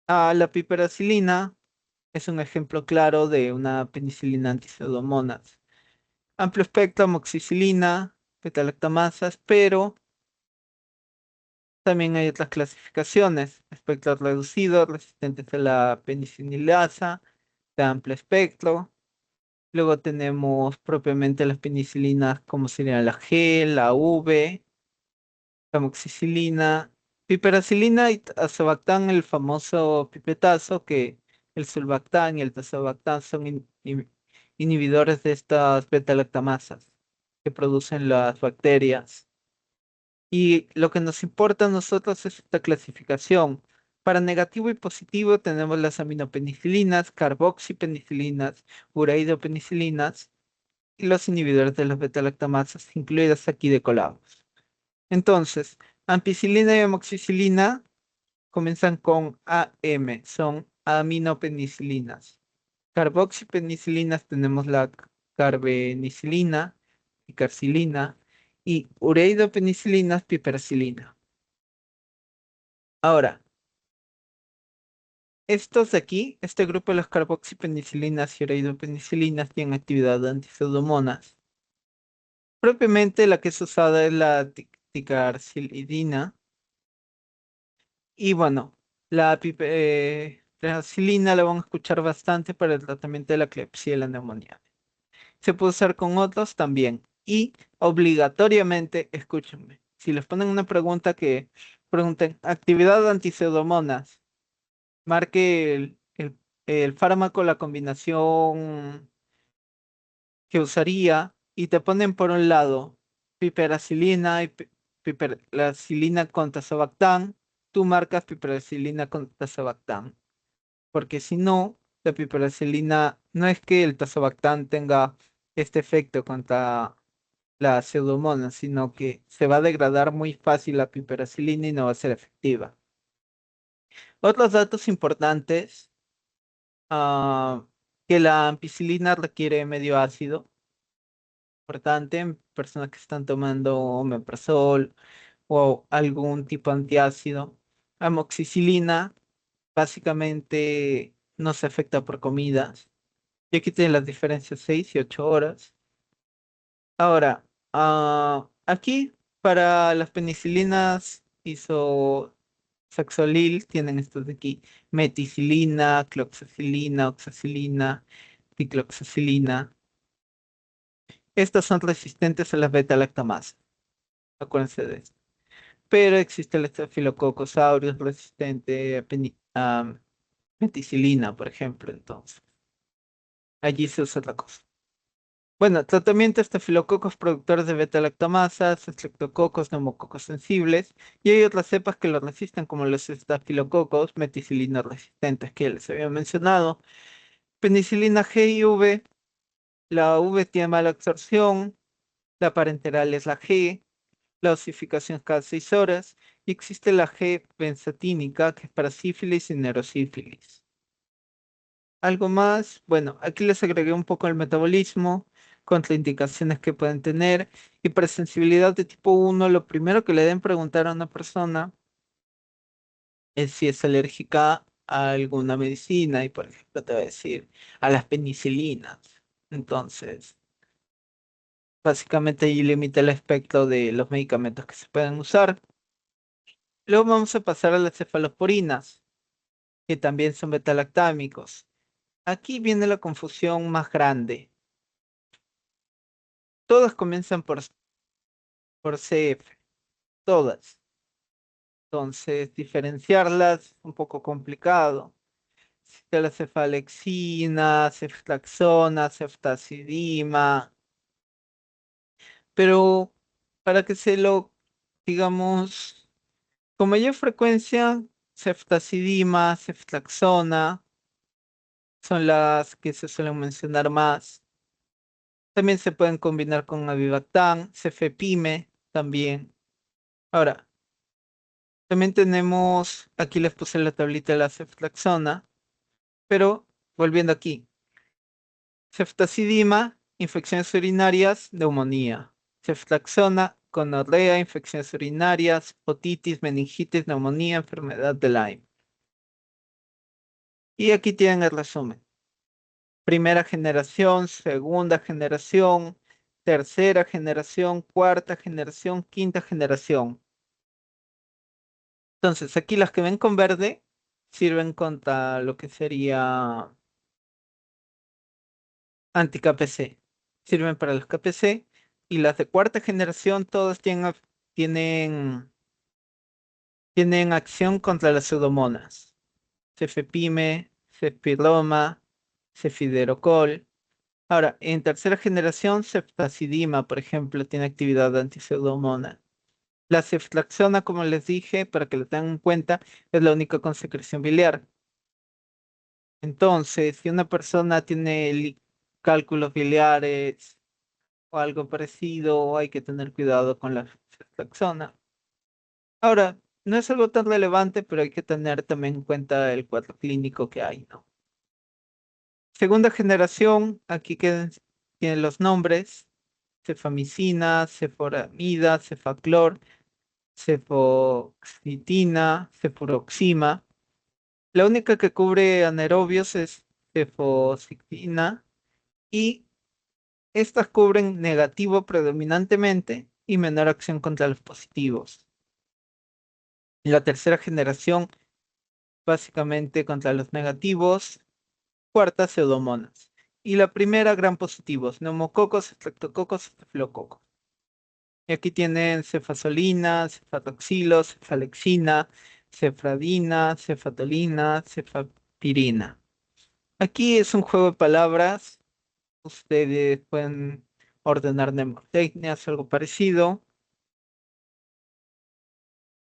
La piperacilina es un ejemplo claro de una penicilina antiseudomonas. Amplio espectro, amoxicilina, beta-lactamasas, pero también hay otras clasificaciones, espectro reducido, resistentes a la penicilasa, de amplio espectro. Luego tenemos propiamente las penicilinas como serían la G, la V, la amoxicilina, piperacilina y azobactam, el famoso pipetazo, que el sulbactam y el tazobactam son inhibidores de estas beta-lactamasas que producen las bacterias. Y lo que nos importa a nosotros es esta clasificación. Para negativo y positivo tenemos las aminopenicilinas, carboxipenicilinas, ureidopenicilinas y los inhibidores de las beta-lactamasas, incluidas aquí de decolados. Entonces, ampicilina y amoxicilina comienzan con AM, son aminopenicilinas. Carboxipenicilinas tenemos la carbenicilina, picarcilina y ureidopenicilinas, piperacilina. Ahora, estos de aquí, este grupo de las carboxipenicilinas y ureidopenicilinas tienen actividad antipseudomonas. Propiamente la que es usada es la ticarcilidina. Y bueno, la piperacilina la van a escuchar bastante para el tratamiento de la Klebsiella pneumoniae. Se puede usar con otros también. Y obligatoriamente, escúchenme, si les ponen una pregunta que pregunten actividad antipseudomonas, marque el fármaco, la combinación que usaría y te ponen por un lado piperacilina y piperacilina con tazobactam, tú marcas piperacilina con tazobactam, porque si no, la piperacilina no es que el tazobactam tenga este efecto contra la pseudomonas, sino que se va a degradar muy fácil la piperacilina y no va a ser efectiva. Otros datos importantes, ah, que la ampicilina requiere medio ácido, importante en personas que están tomando omeprazol o algún tipo de antiácido. Amoxicilina básicamente no se afecta por comidas. Y aquí tienen las diferencias 6 y 8 horas. Ahora, aquí para las penicilinas isosaxolil tienen estos de aquí: meticilina, cloxacilina, oxacilina, dicloxacilina. Estas son resistentes a la beta-lactamasa. Acuérdense de esto. Pero existe el Staphylococcus aureus resistente a meticilina, por ejemplo. Entonces, allí se usa otra cosa. Bueno, tratamiento: estafilococos productores de beta-lactamasas, estreptococos, neumococos sensibles, y hay otras cepas que lo resisten, como los estafilococos meticilina resistentes que ya les había mencionado. Penicilina G y V. La V tiene mala absorción, la parenteral es la G, la osificación es cada 6 horas, y existe la G benzatínica, que es para sífilis y neurosífilis. ¿Algo más? Bueno, aquí les agregué un poco el metabolismo, contraindicaciones que pueden tener, y para sensibilidad de tipo 1, lo primero que le deben preguntar a una persona es si es alérgica a alguna medicina, y por ejemplo te va a decir a las penicilinas. Entonces, básicamente ahí limita el espectro de los medicamentos que se pueden usar. Luego vamos a pasar a las cefalosporinas, que también son betalactámicos. Aquí viene la confusión más grande. Todas comienzan por CF, todas. Entonces, diferenciarlas es un poco complicado. Existe la cefalexina, ceftaxona, ceftazidima, pero para que se lo, digamos, con mayor frecuencia, ceftazidima, ceftaxona son las que se suelen mencionar más. También se pueden combinar con avibactam, cefepime también. Ahora, también tenemos, aquí les puse la tablita de la ceftaxona, pero volviendo aquí: ceftazidima, infecciones urinarias, neumonía; ceftaxona, gonorrea, infecciones urinarias, otitis, meningitis, neumonía, enfermedad de Lyme. Y aquí tienen el resumen: primera generación, segunda generación, tercera generación, cuarta generación, quinta generación. Entonces, aquí las que ven con verde sirven contra lo que sería anti-KPC. Sirven para los KPC. Y las de cuarta generación todas tienen, tienen acción contra las pseudomonas: cefepime, cefpirroma, cefiderocol. Ahora, en tercera generación, ceftazidima, por ejemplo, tiene actividad antipseudomona. La ceftriaxona, como les dije, para que lo tengan en cuenta, es la única con secreción biliar. Entonces, si una persona tiene cálculos biliares o algo parecido, hay que tener cuidado con la ceftriaxona. Ahora, no es algo tan relevante, pero hay que tener también en cuenta el cuadro clínico que hay, ¿no? Segunda generación, aquí tienen los nombres: cefamicina, ceforamida, cefaclor, cefoxitina, cefuroxima. La única que cubre anaerobios es cefositina, y estas cubren negativo predominantemente y menor acción contra los positivos. La tercera generación, básicamente contra los negativos. Cuarta, pseudomonas. Y la primera, gran positivos: neumococos, estreptococos, estafilococos. Y aquí tienen cefazolina, cefatoxilo, cefalexina, cefradina, cefatolina, cefapirina. Aquí es un juego de palabras. Ustedes pueden ordenar mnemotecnias, algo parecido.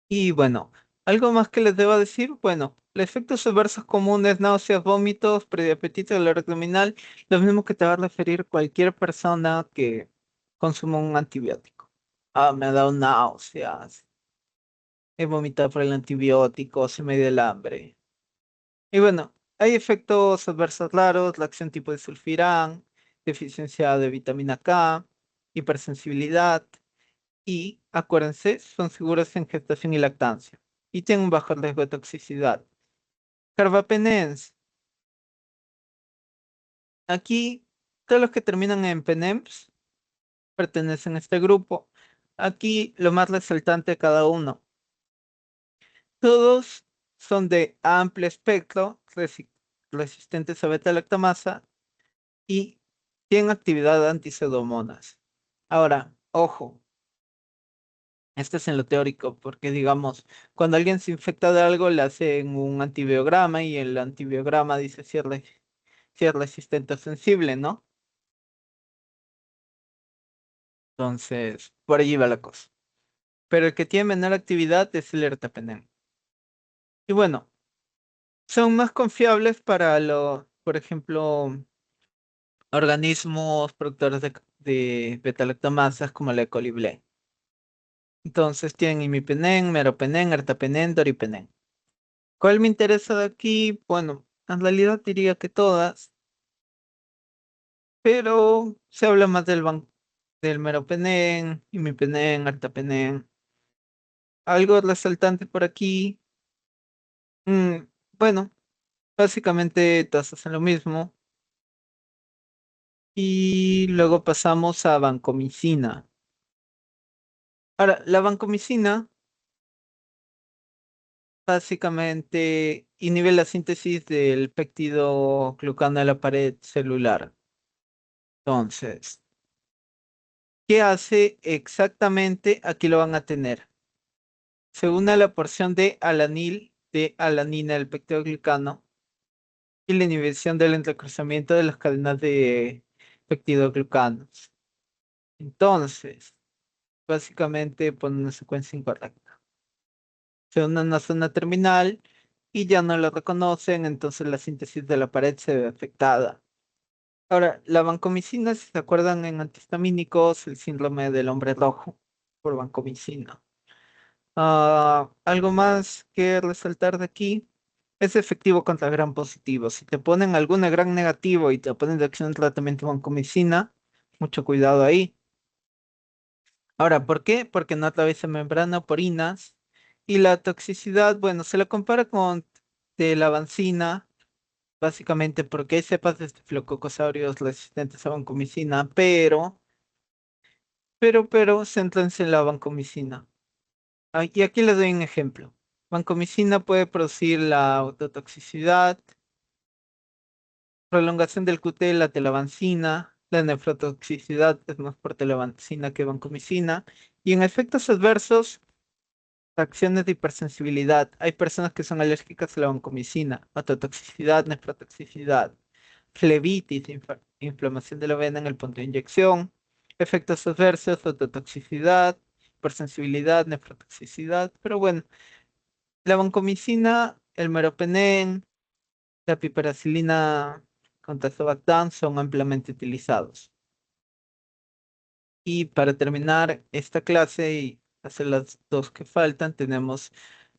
Y bueno, algo más que les debo decir. Bueno, los efectos adversos comunes: náuseas, vómitos, prediabetes, dolor abdominal, lo mismo que te va a referir cualquier persona que consuma un antibiótico. Me ha dado náuseas, he vomitado por el antibiótico, se me dio el hambre. Y bueno, hay efectos adversos raros: la acción tipo de sulfirán, deficiencia de vitamina K, hipersensibilidad y, acuérdense, son seguros en gestación y lactancia y tienen un bajo riesgo de toxicidad. Carbapenems. Aquí, todos los que terminan en penems pertenecen a este grupo. Aquí, lo más resaltante de cada uno. Todos son de amplio espectro, resistentes a beta-lactamasa y tienen actividad anti-pseudomonas. Ahora, ojo, esto es en lo teórico, porque digamos, cuando alguien se infecta de algo, le hacen un antibiograma y el antibiograma dice si es resistente o sensible, ¿no? Entonces, por allí va la cosa. Pero el que tiene menor actividad es el ertapenem. Y bueno, son más confiables para los, por ejemplo, organismos productores de beta-lactamasas como la E. coli blay. Entonces tienen imipenem, meropenem, ertapenem, doripenem. ¿Cuál me interesa de aquí? Bueno, en realidad diría que todas, pero se habla más del meropenem, imipenem, ertapenem. Algo resaltante por aquí. mm, bueno, básicamente todas hacen lo mismo. Y luego pasamos a vancomicina. Ahora, la vancomicina básicamente inhibe la síntesis del péptido glucano de la pared celular. Entonces, ¿qué hace exactamente? Aquí lo van a tener. Se une a la porción de alanil de alanina del peptidoglicano y la inhibición del entrecruzamiento de las cadenas de peptidoglucanos. Entonces, básicamente pone una secuencia incorrecta. Se une a una zona terminal y ya no lo reconocen, entonces la síntesis de la pared se ve afectada. Ahora, la vancomicina, si se acuerdan en antihistamínicos, el síndrome del hombre rojo por vancomicina. Algo más que resaltar de aquí, es efectivo contra gran positivo. Si te ponen alguna gran negativo y te ponen de acción de tratamiento vancomicina, mucho cuidado ahí. Ahora, ¿por qué? Porque no atraviesa membrana porinas y la toxicidad, bueno, se la compara con de la vancina, básicamente porque hay cepas de estafilococosaurios resistentes a vancomicina, céntrense en la vancomicina. Y aquí les doy un ejemplo. Vancomicina puede producir la autotoxicidad, prolongación del QT, la telavancina, la nefrotoxicidad es más por telavancina que vancomicina, y en efectos adversos, reacciones de hipersensibilidad. Hay personas que son alérgicas a la vancomicina, autotoxicidad, nefrotoxicidad, flebitis, inflamación de la vena en el punto de inyección, efectos adversos, autotoxicidad, hipersensibilidad, nefrotoxicidad, pero bueno. La vancomicina, el meropenem, la piperacilina con tazobactam son ampliamente utilizados. Y para terminar esta clase y hacer las dos que faltan, tenemos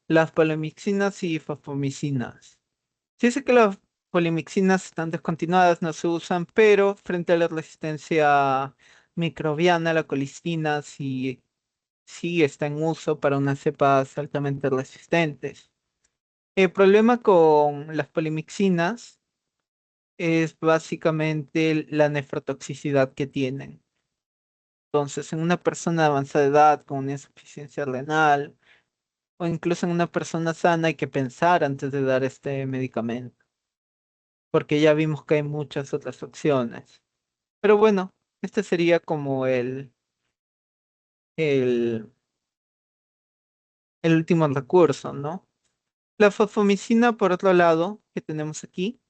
las polimixinas y fosfomicinas. Sí sé que las polimixinas están descontinuadas, no se usan, pero frente a la resistencia microbiana, la colistina sí está en uso para unas cepas altamente resistentes. El problema con las polimixinas es básicamente la nefrotoxicidad que tienen. Entonces, en una persona de avanzada edad con una insuficiencia renal o incluso en una persona sana hay que pensar antes de dar este medicamento, porque ya vimos que hay muchas otras opciones. Pero bueno, este sería como el, el último recurso, ¿no? La fosfomicina, por otro lado, que tenemos aquí,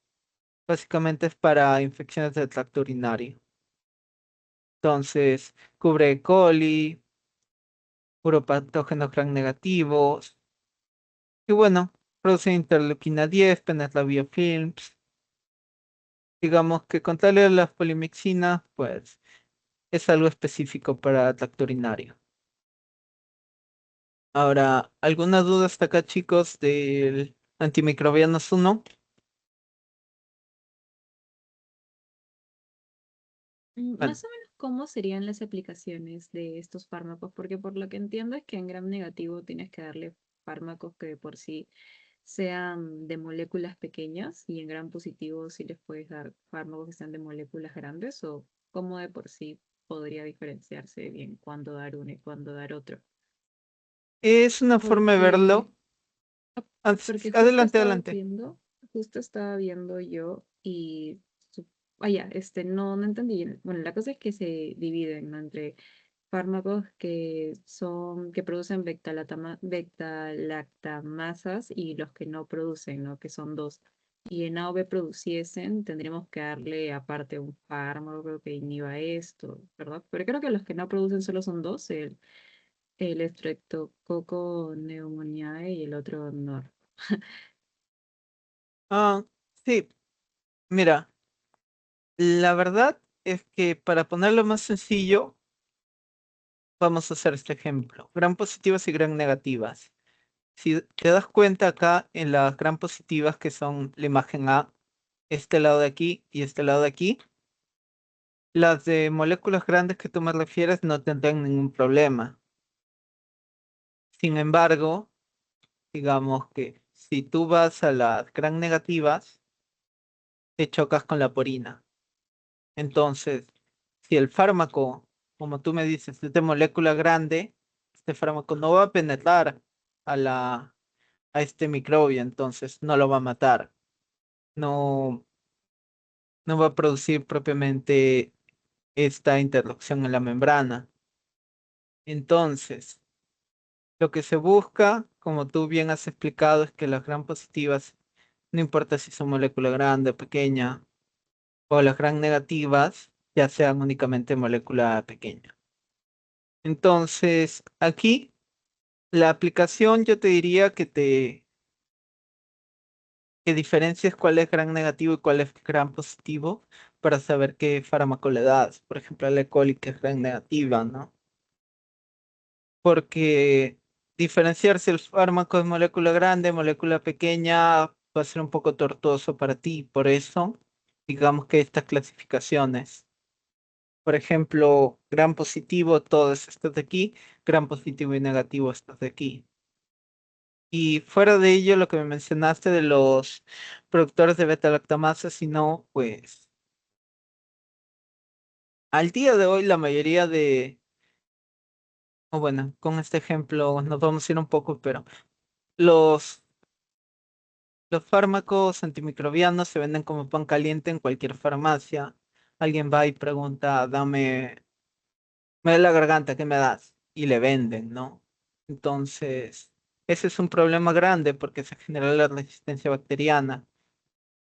básicamente es para infecciones del tracto urinario. Entonces, cubre E. coli, uropatógenos gram negativos. Y bueno, produce interleuquina 10, penetra biofilms. Digamos que contrario a las polimixinas, pues es algo específico para tracto urinario. Ahora, ¿alguna duda hasta acá, chicos, del antimicrobianos 1? Vale. Más o menos cómo serían las aplicaciones de estos fármacos, porque por lo que entiendo es que en gram negativo tienes que darle fármacos que de por sí sean de moléculas pequeñas y en gram positivo sí les puedes dar fármacos que sean de moléculas grandes o cómo de por sí podría diferenciarse bien cuándo dar uno y cuándo dar otro. Es una forma de Porque, verlo. Ah, porque adelante, adelante. justo estaba viendo yo y, vaya, no entendí bien. Bueno, la cosa es que se dividen, ¿no? Entre fármacos que producen beta-lactamasas y los que no producen, ¿no? Que son dos. Y en A o B produciesen, tendríamos que darle aparte un fármaco que inhiba esto, ¿verdad? Pero creo que los que no producen solo son dos, el Streptococcus pneumoniae y el otro NOR. Ah, sí, mira, la verdad es que para ponerlo más sencillo, vamos a hacer este ejemplo. Gran positivas y gran negativas. Si te das cuenta acá en las gran positivas que son la imagen A, este lado de aquí y este lado de aquí, las de moléculas grandes que tú me refieres no tendrán ningún problema. Sin embargo, digamos que si tú vas a las gran negativas, te chocas con la porina. Entonces, si el fármaco, como tú me dices, es de molécula grande, este fármaco no va a penetrar a a este microbio, entonces no lo va a matar. No, no va a producir propiamente esta interacción en la membrana. Entonces, lo que se busca, como tú bien has explicado, es que las gram positivas, no importa si son molécula grande o pequeña, o las gram negativas, ya sean únicamente molécula pequeña. Entonces, aquí la aplicación yo te diría que diferencies cuál es gram negativo y cuál es gram positivo para saber qué fármaco le das. Por ejemplo, la E. coli que es gram negativa, ¿no? Porque diferenciar si el fármaco es molécula grande, molécula pequeña, va a ser un poco tortuoso para ti. Por eso, digamos que estas clasificaciones, por ejemplo, gram positivo, todos estos de aquí, gram positivo y negativo, estos de aquí. Y fuera de ello, lo que me mencionaste de los productores de beta-lactamasa, si no, pues al día de hoy la mayoría o bueno, con este ejemplo nos vamos a ir un poco, pero los los fármacos antimicrobianos se venden como pan caliente en cualquier farmacia. Alguien va y pregunta, me da la garganta, ¿qué me das? Y le venden, ¿no? Entonces, ese es un problema grande porque se genera la resistencia bacteriana.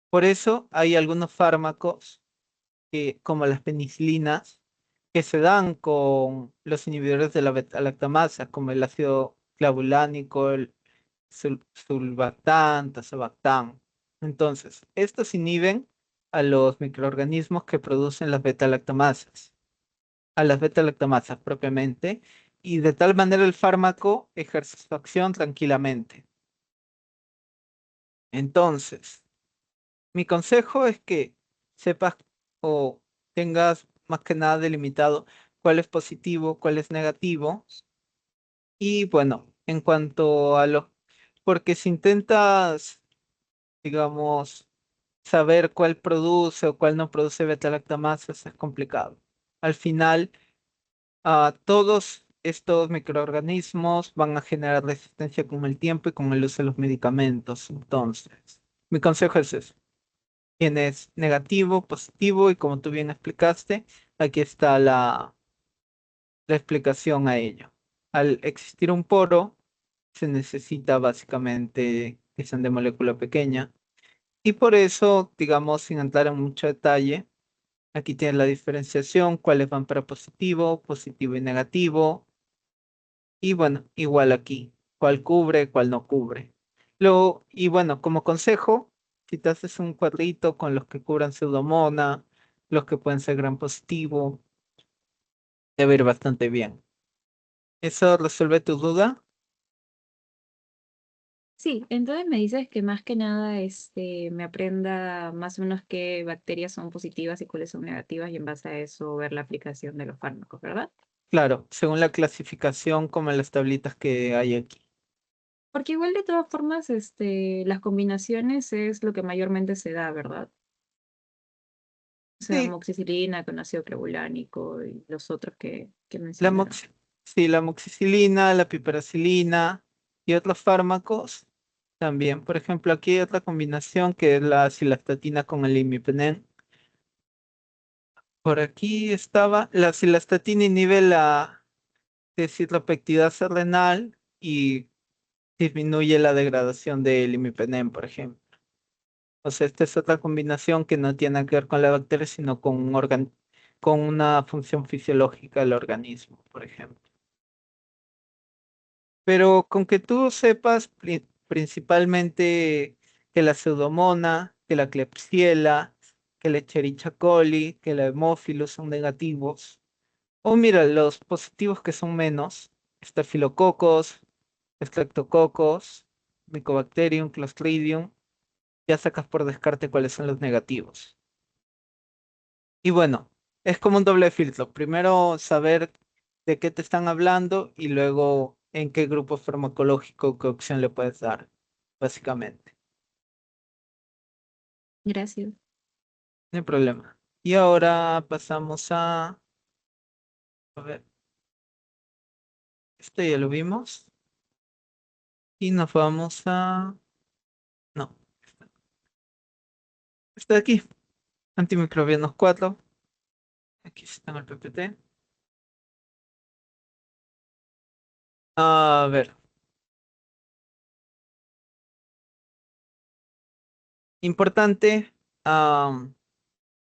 Por eso hay algunos fármacos, como las penicilinas, que se dan con los inhibidores de la beta-lactamasa, como el ácido clavulánico, el sulbactán, tazobactán. Entonces, estos inhiben a los microorganismos que producen las beta-lactamasas, a las beta-lactamasas propiamente, y de tal manera el fármaco ejerce su acción tranquilamente. Entonces, mi consejo es que sepas o tengas más que nada delimitado cuál es positivo, cuál es negativo. Y bueno, en cuanto a porque si intentas, digamos, saber cuál produce o cuál no produce beta-lactamasas es complicado. Al final, todos estos microorganismos van a generar resistencia con el tiempo y con el uso de los medicamentos. Entonces, mi consejo es eso. Tienes negativo, positivo y como tú bien explicaste, aquí está la explicación a ello. Al existir un poro, se necesita básicamente que sean de molécula pequeña y por eso, digamos, sin entrar en mucho detalle, aquí tienes la diferenciación, cuáles van para positivo, positivo y negativo y bueno, igual aquí, cuál cubre, cuál no cubre. Y bueno, como consejo, si te haces un cuadrito con los que cubran pseudomonas, los que pueden ser gran positivo, debe ir bastante bien. ¿Eso resuelve tu duda? Sí, entonces me dices que más que nada me aprenda más o menos qué bacterias son positivas y cuáles son negativas y en base a eso ver la aplicación de los fármacos, ¿verdad? Claro, según la clasificación como en las tablitas que hay aquí. Porque igual de todas formas, las combinaciones es lo que mayormente se da, ¿verdad? O sea, Sí, amoxicilina con ácido clavulánico y los otros que la mencionaron. moxi- sí, la amoxicilina, la piperacilina y otros fármacos también. Por ejemplo, aquí hay otra combinación que es la cilastatina con el imipenem. Por aquí estaba, la cilastatina inhibe la descitropeptidasa renal y disminuye la degradación del imipenem, por ejemplo. O sea, esta es otra combinación que no tiene nada que ver con la bacteria, sino con con una función fisiológica del organismo, por ejemplo. Pero con que tú sepas principalmente que la pseudomonas, que la Klebsiella, que la Escherichia coli, que la Haemophilus son negativos. O mira, los positivos que son menos, Staphylococcus, Streptococcus, Mycobacterium, Clostridium, ya sacas por descarte cuáles son los negativos. Y bueno, es como un doble filtro. Primero saber de qué te están hablando y luego en qué grupo farmacológico, qué opción le puedes dar, básicamente. Gracias. No hay problema. Y ahora pasamos a ver, esto ya lo vimos. Y nos vamos no, este de aquí, antimicrobianos 4. Aquí está en el PPT. A ver, importante,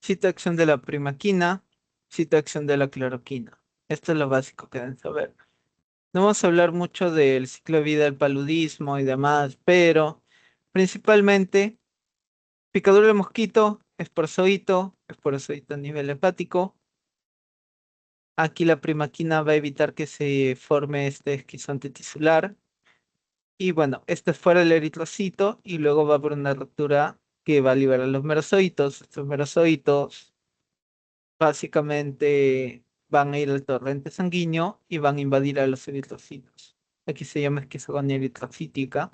sitio de acción de la primaquina, sitio de acción de la cloroquina. Esto es lo básico que deben saber. No vamos a hablar mucho del ciclo de vida del paludismo y demás, pero principalmente picadura de mosquito, esporozoito a nivel hepático. Aquí la primaquina va a evitar que se forme este esquizante tisular. Y bueno, este es fuera del eritrocito y luego va a haber una ruptura que va a liberar los merozoitos. Estos merozoitos básicamente van a ir al torrente sanguíneo y van a invadir a los eritrocitos. Aquí se llama esquizogonía eritrocítica.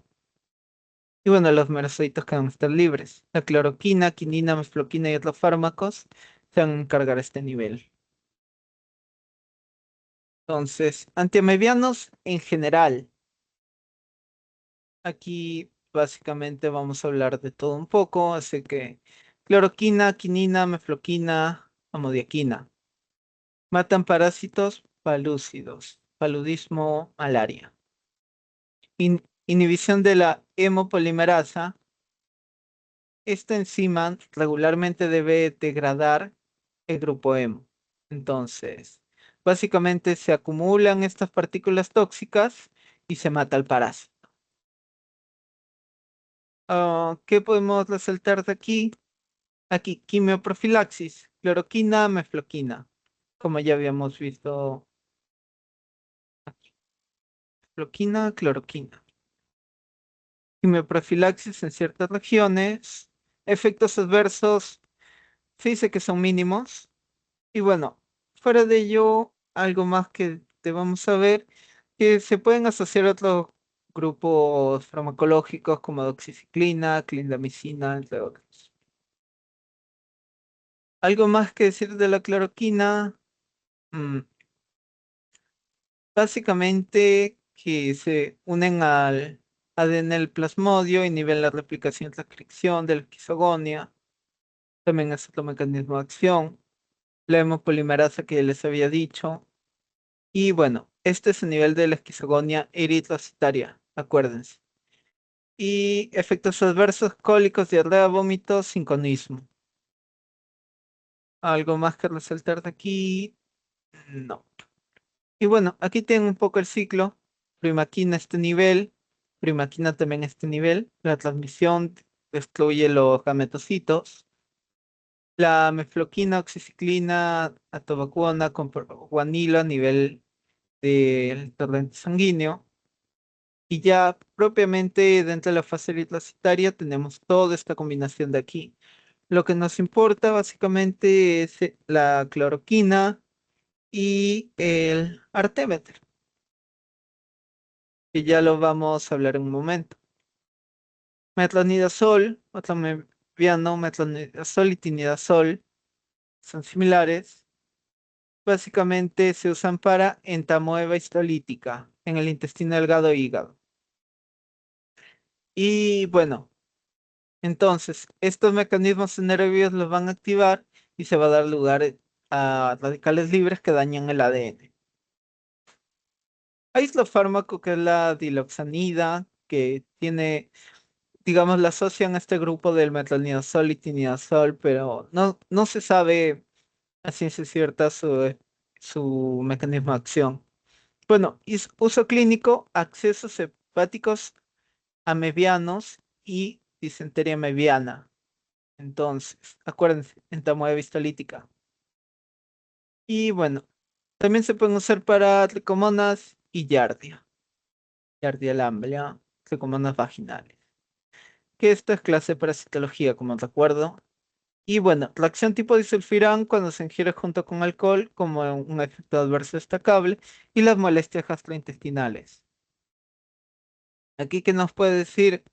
Y bueno, los merozoitos que van a estar libres. La cloroquina, quinina, mefloquina y otros fármacos se van a encargar a este nivel. Entonces, antiamebianos en general. Aquí básicamente vamos a hablar de todo un poco, así que cloroquina, quinina, mefloquina, amodiaquina. Matan parásitos palúcidos, paludismo, malaria. Inhibición de la hemopolimerasa. Esta enzima regularmente debe degradar el grupo hemo. Entonces, básicamente se acumulan estas partículas tóxicas y se mata al parásito. ¿Qué podemos resaltar de aquí? Aquí, quimioprofilaxis, cloroquina, mefloquina, como ya habíamos visto aquí. Mefloquina, cloroquina. Quimioprofilaxis en ciertas regiones, efectos adversos, se dice que son mínimos. Y bueno, fuera de ello, algo más que debamos saber, que se pueden asociar a otros grupos farmacológicos como doxiciclina, clindamicina, entre otros. Algo más que decir de la cloroquina. Mm, Básicamente que se unen al ADN del plasmodio, inhiben la replicación y transcripción de la esquizogonia, también es otro mecanismo de acción, la hemopolimerasa que les había dicho, y bueno, este es el nivel de la esquizogonia eritrocitaria, acuérdense. Y efectos adversos, cólicos, diarrea, vómitos, sinconismo. ¿Algo más que resaltar de aquí? No. Y bueno, aquí tienen un poco el ciclo. Primaquina a este nivel, primaquina también a este nivel. La transmisión destruye los gametocitos. La mefloquina, oxiciclina, atovacuona con guanilo a nivel del torrente sanguíneo. Y ya propiamente dentro de la fase eritrocitaria tenemos toda esta combinación de aquí. Lo que nos importa básicamente es la cloroquina y el artémetro, que ya lo vamos a hablar en un momento. Metronidazol, otro mebiano, metronidazol y tinidazol son similares. Básicamente se usan para entamoeba histolítica en el intestino delgado e hígado. Y bueno, entonces estos mecanismos nervios los van a activar y se va a dar lugar a radicales libres que dañan el ADN. Hay otro fármaco que es la diloxanida, que tiene, digamos, la asocian a este grupo del metronidazol y tinidazol, pero no se sabe a ciencia cierta su mecanismo de acción. Bueno, uso clínico, accesos hepáticos amebianos y disentería mebiana. Entonces, acuérdense, entamoeba histolítica. Y bueno, también se pueden usar para tricomonas y Yardia lamblia, tricomonas vaginales. Que esto es clase de parasitología, como recuerdo. Y bueno, reacción tipo disulfirán cuando se ingiere junto con alcohol como un efecto adverso destacable y las molestias gastrointestinales. Aquí que nos puede decir,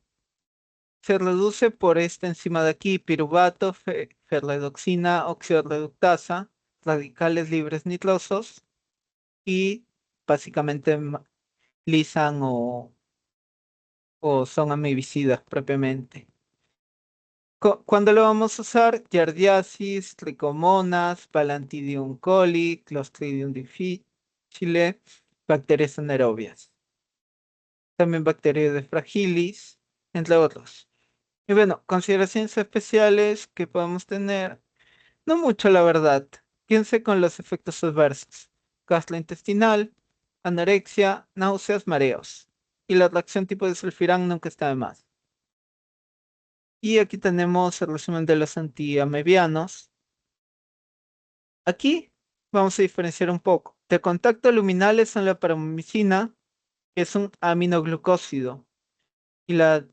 se reduce por esta enzima de aquí, piruvato, ferredoxina, óxido reductasa, radicales libres nitrosos y básicamente lisan o son amibicidas propiamente. ¿Cuándo lo vamos a usar? Giardiasis, tricomonas, Palantidium coli, Clostridium difficile, bacterias anaerobias. También bacterias de fragilis, entre otros. Y bueno, consideraciones especiales que podemos tener. No mucho, la verdad. Piense con los efectos adversos. Gastrointestinal, anorexia, náuseas, mareos. Y la reacción tipo de sulfirán nunca está de más. Y aquí tenemos el resumen de los antiamebianos. Aquí vamos a diferenciar un poco. De contacto luminales son la paramicina, que es un aminoglucósido, y la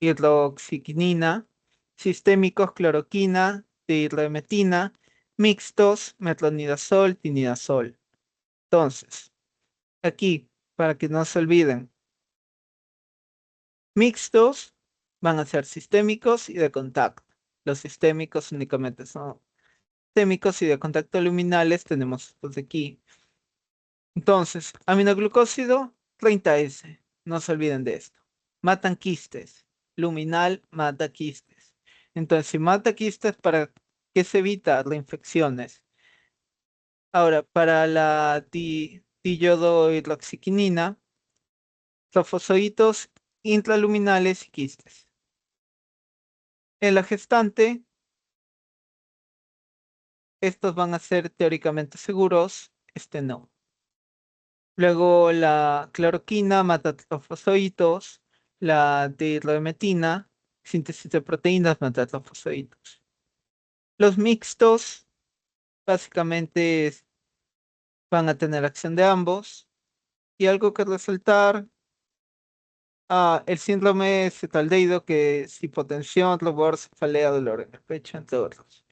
dihidroxiquinina, sistémicos cloroquina, dihidroemetina, mixtos, metronidazol, tinidazol. Entonces, aquí, para que no se olviden, mixtos van a ser sistémicos y de contacto. Los sistémicos únicamente son sistémicos y de contacto luminales tenemos estos de aquí. Entonces, aminoglucósido 30S. No se olviden de esto. Matan quistes. Luminal mata quistes. Entonces, si mata quistes, ¿para qué se evita reinfecciones? Ahora, para la diodohidroxiquinina, trofosoditos intraluminales y quistes. En la gestante, estos van a ser teóricamente seguros, este no. Luego la cloroquina mata trofosforitos, la dihidroemetina, síntesis de proteínas mata trofosforitos. Los mixtos básicamente van a tener acción de ambos. Y algo que resaltar, el síndrome cetaldeido, que es hipotensión, rubor, cefalea, dolor en el pecho, entre otros.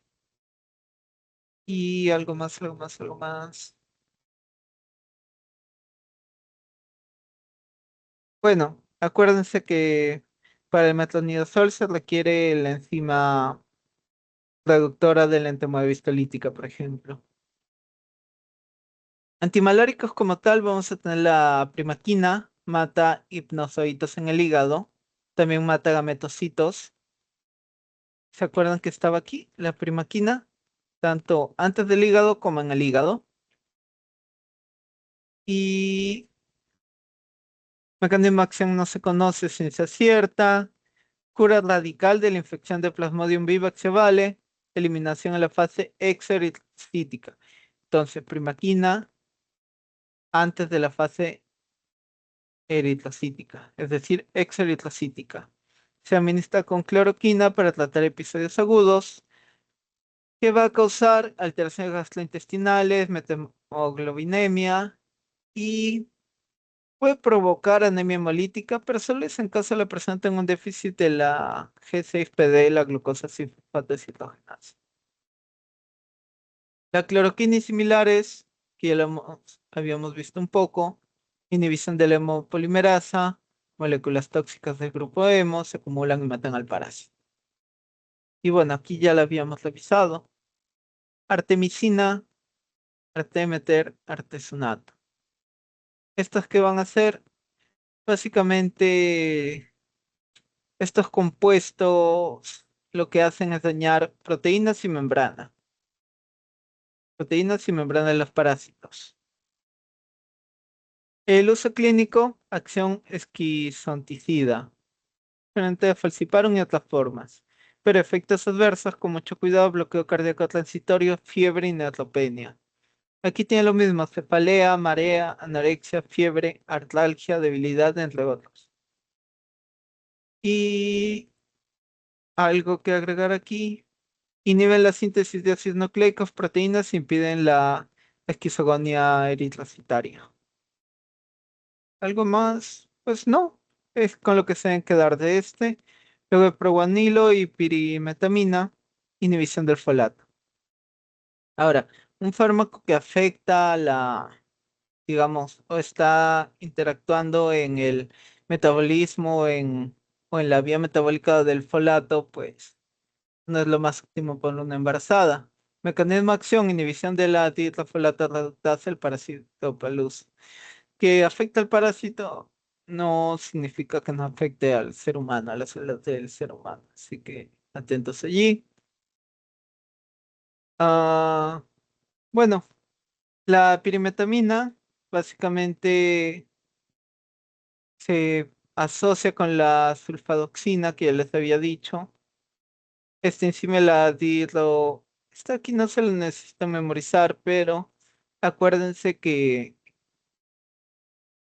Y algo más, algo más, algo más. Bueno, acuérdense que para el metronidazol se requiere la enzima reductora de la entomoeba histolítica, por ejemplo. Antimaláricos como tal, vamos a tener la primaquina, mata hipnozoitos en el hígado, también mata gametocitos. ¿Se acuerdan que estaba aquí? La primaquina, tanto antes del hígado como en el hígado. Y mecanismo de acción no se conoce ciencia cierta. Cura radical de la infección de Plasmodium vivax se vale. Eliminación en la fase exericítica. Entonces, primaquina antes de la fase eritrocítica, es decir, exeritrocítica. Se administra con cloroquina para tratar episodios agudos que va a causar alteraciones gastrointestinales, metemoglobinemia y puede provocar anemia hemolítica, pero solo es en caso de la persona tenga un déficit de la G6PD, la glucosa sin fosfato deshidrogenasa. La cloroquina y similares, que ya lo habíamos visto un poco, inhibición de la hemopolimerasa, moléculas tóxicas del grupo hemo, se acumulan y matan al parásito. Y bueno, aquí ya la habíamos revisado. Artemisina, artemeter, artesunato. ¿Estas qué van a hacer? Básicamente, estos compuestos lo que hacen es dañar proteínas y membrana de los parásitos. El uso clínico, acción esquizonticida, frente a falciparum y otras formas, pero efectos adversos con mucho cuidado, bloqueo cardíaco transitorio, fiebre y neutropenia. Aquí tiene lo mismo, cefalea, marea, anorexia, fiebre, artralgia, debilidad, entre otros. Y algo que agregar aquí, inhiben la síntesis de ácidos nucleicos, proteínas, e impiden la esquizogonia eritrocitaria. ¿Algo más? Pues no, es con lo que se deben quedar de este. Luego de proguanilo y pirimetamina, inhibición del folato. Ahora, un fármaco que afecta digamos, o está interactuando en el metabolismo o en la vía metabólica del folato, pues no es lo más óptimo para una embarazada. Mecanismo de acción, inhibición de la dihidrofolato reductasa, el parásito pelus. Que afecta al parásito no significa que no afecte al ser humano, a las células del ser humano. Así que atentos allí. Ah, bueno, la pirimetamina básicamente se asocia con la sulfadoxina que ya les había dicho. Esta enzima la dihidro... Esta aquí no se lo necesita memorizar, pero acuérdense que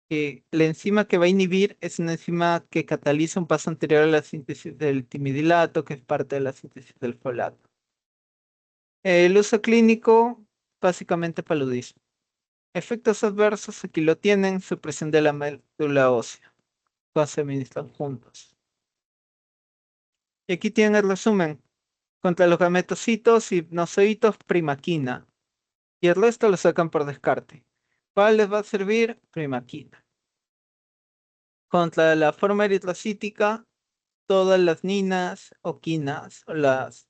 la enzima que va a inhibir es una enzima que cataliza un paso anterior a la síntesis del timidilato, que es parte de la síntesis del folato. El uso clínico, básicamente paludismo. Efectos adversos, aquí lo tienen, supresión de la médula ósea. Todas se administran juntos. Y aquí tienen el resumen. Contra los gametocitos y hipnozoitos, primaquina. Y el resto lo sacan por descarte. ¿Cuál les va a servir? Primaquina. Contra la forma eritrocítica, todas las ninas o quinas, o los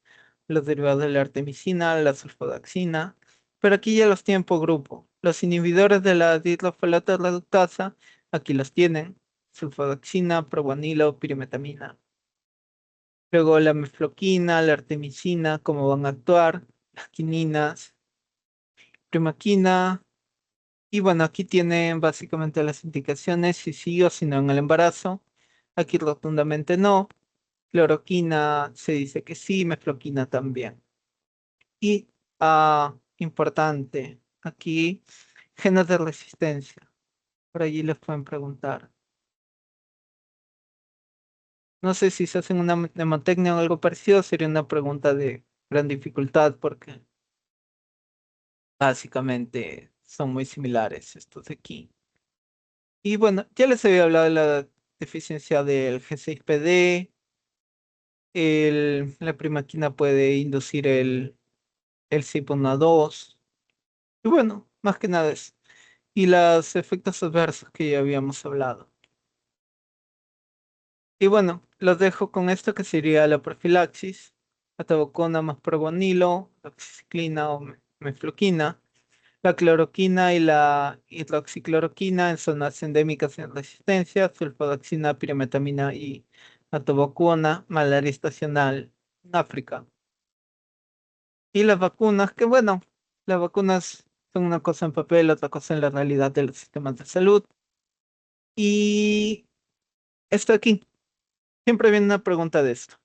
derivados de la artemisina, la sulfodaxina, pero aquí ya los tienen por grupo. Los inhibidores de la dihidrofolato reductasa, aquí los tienen, sulfodaxina, proguanilo, pirimetamina. Luego la mefloquina, la artemisina, cómo van a actuar, las quininas, primaquina, y bueno, aquí tienen básicamente las indicaciones, si sí o si no en el embarazo. Aquí rotundamente no. Cloroquina se dice que sí, mefloquina también. Y importante, aquí genes de resistencia. Por allí les pueden preguntar. No sé si se hacen una mnemotecnia o algo parecido, sería una pregunta de gran dificultad porque básicamente son muy similares estos de aquí. Y bueno, ya les había hablado de la deficiencia del G6PD. La primaquina puede inducir el CYP1A2. Y bueno, más que nada eso. Y los efectos adversos que ya habíamos hablado. Y bueno, los dejo con esto que sería la profilaxis, la tabacona más probonilo, doxiciclina o mefloquina, la cloroquina y la hidroxicloroquina en zonas endémicas en resistencia, sulfadoxina, pirimetamina y atobacuona, malaria estacional en África. Y las vacunas, que bueno, las vacunas son una cosa en papel, otra cosa en la realidad de los sistemas de salud. Y esto aquí, siempre viene una pregunta de esto.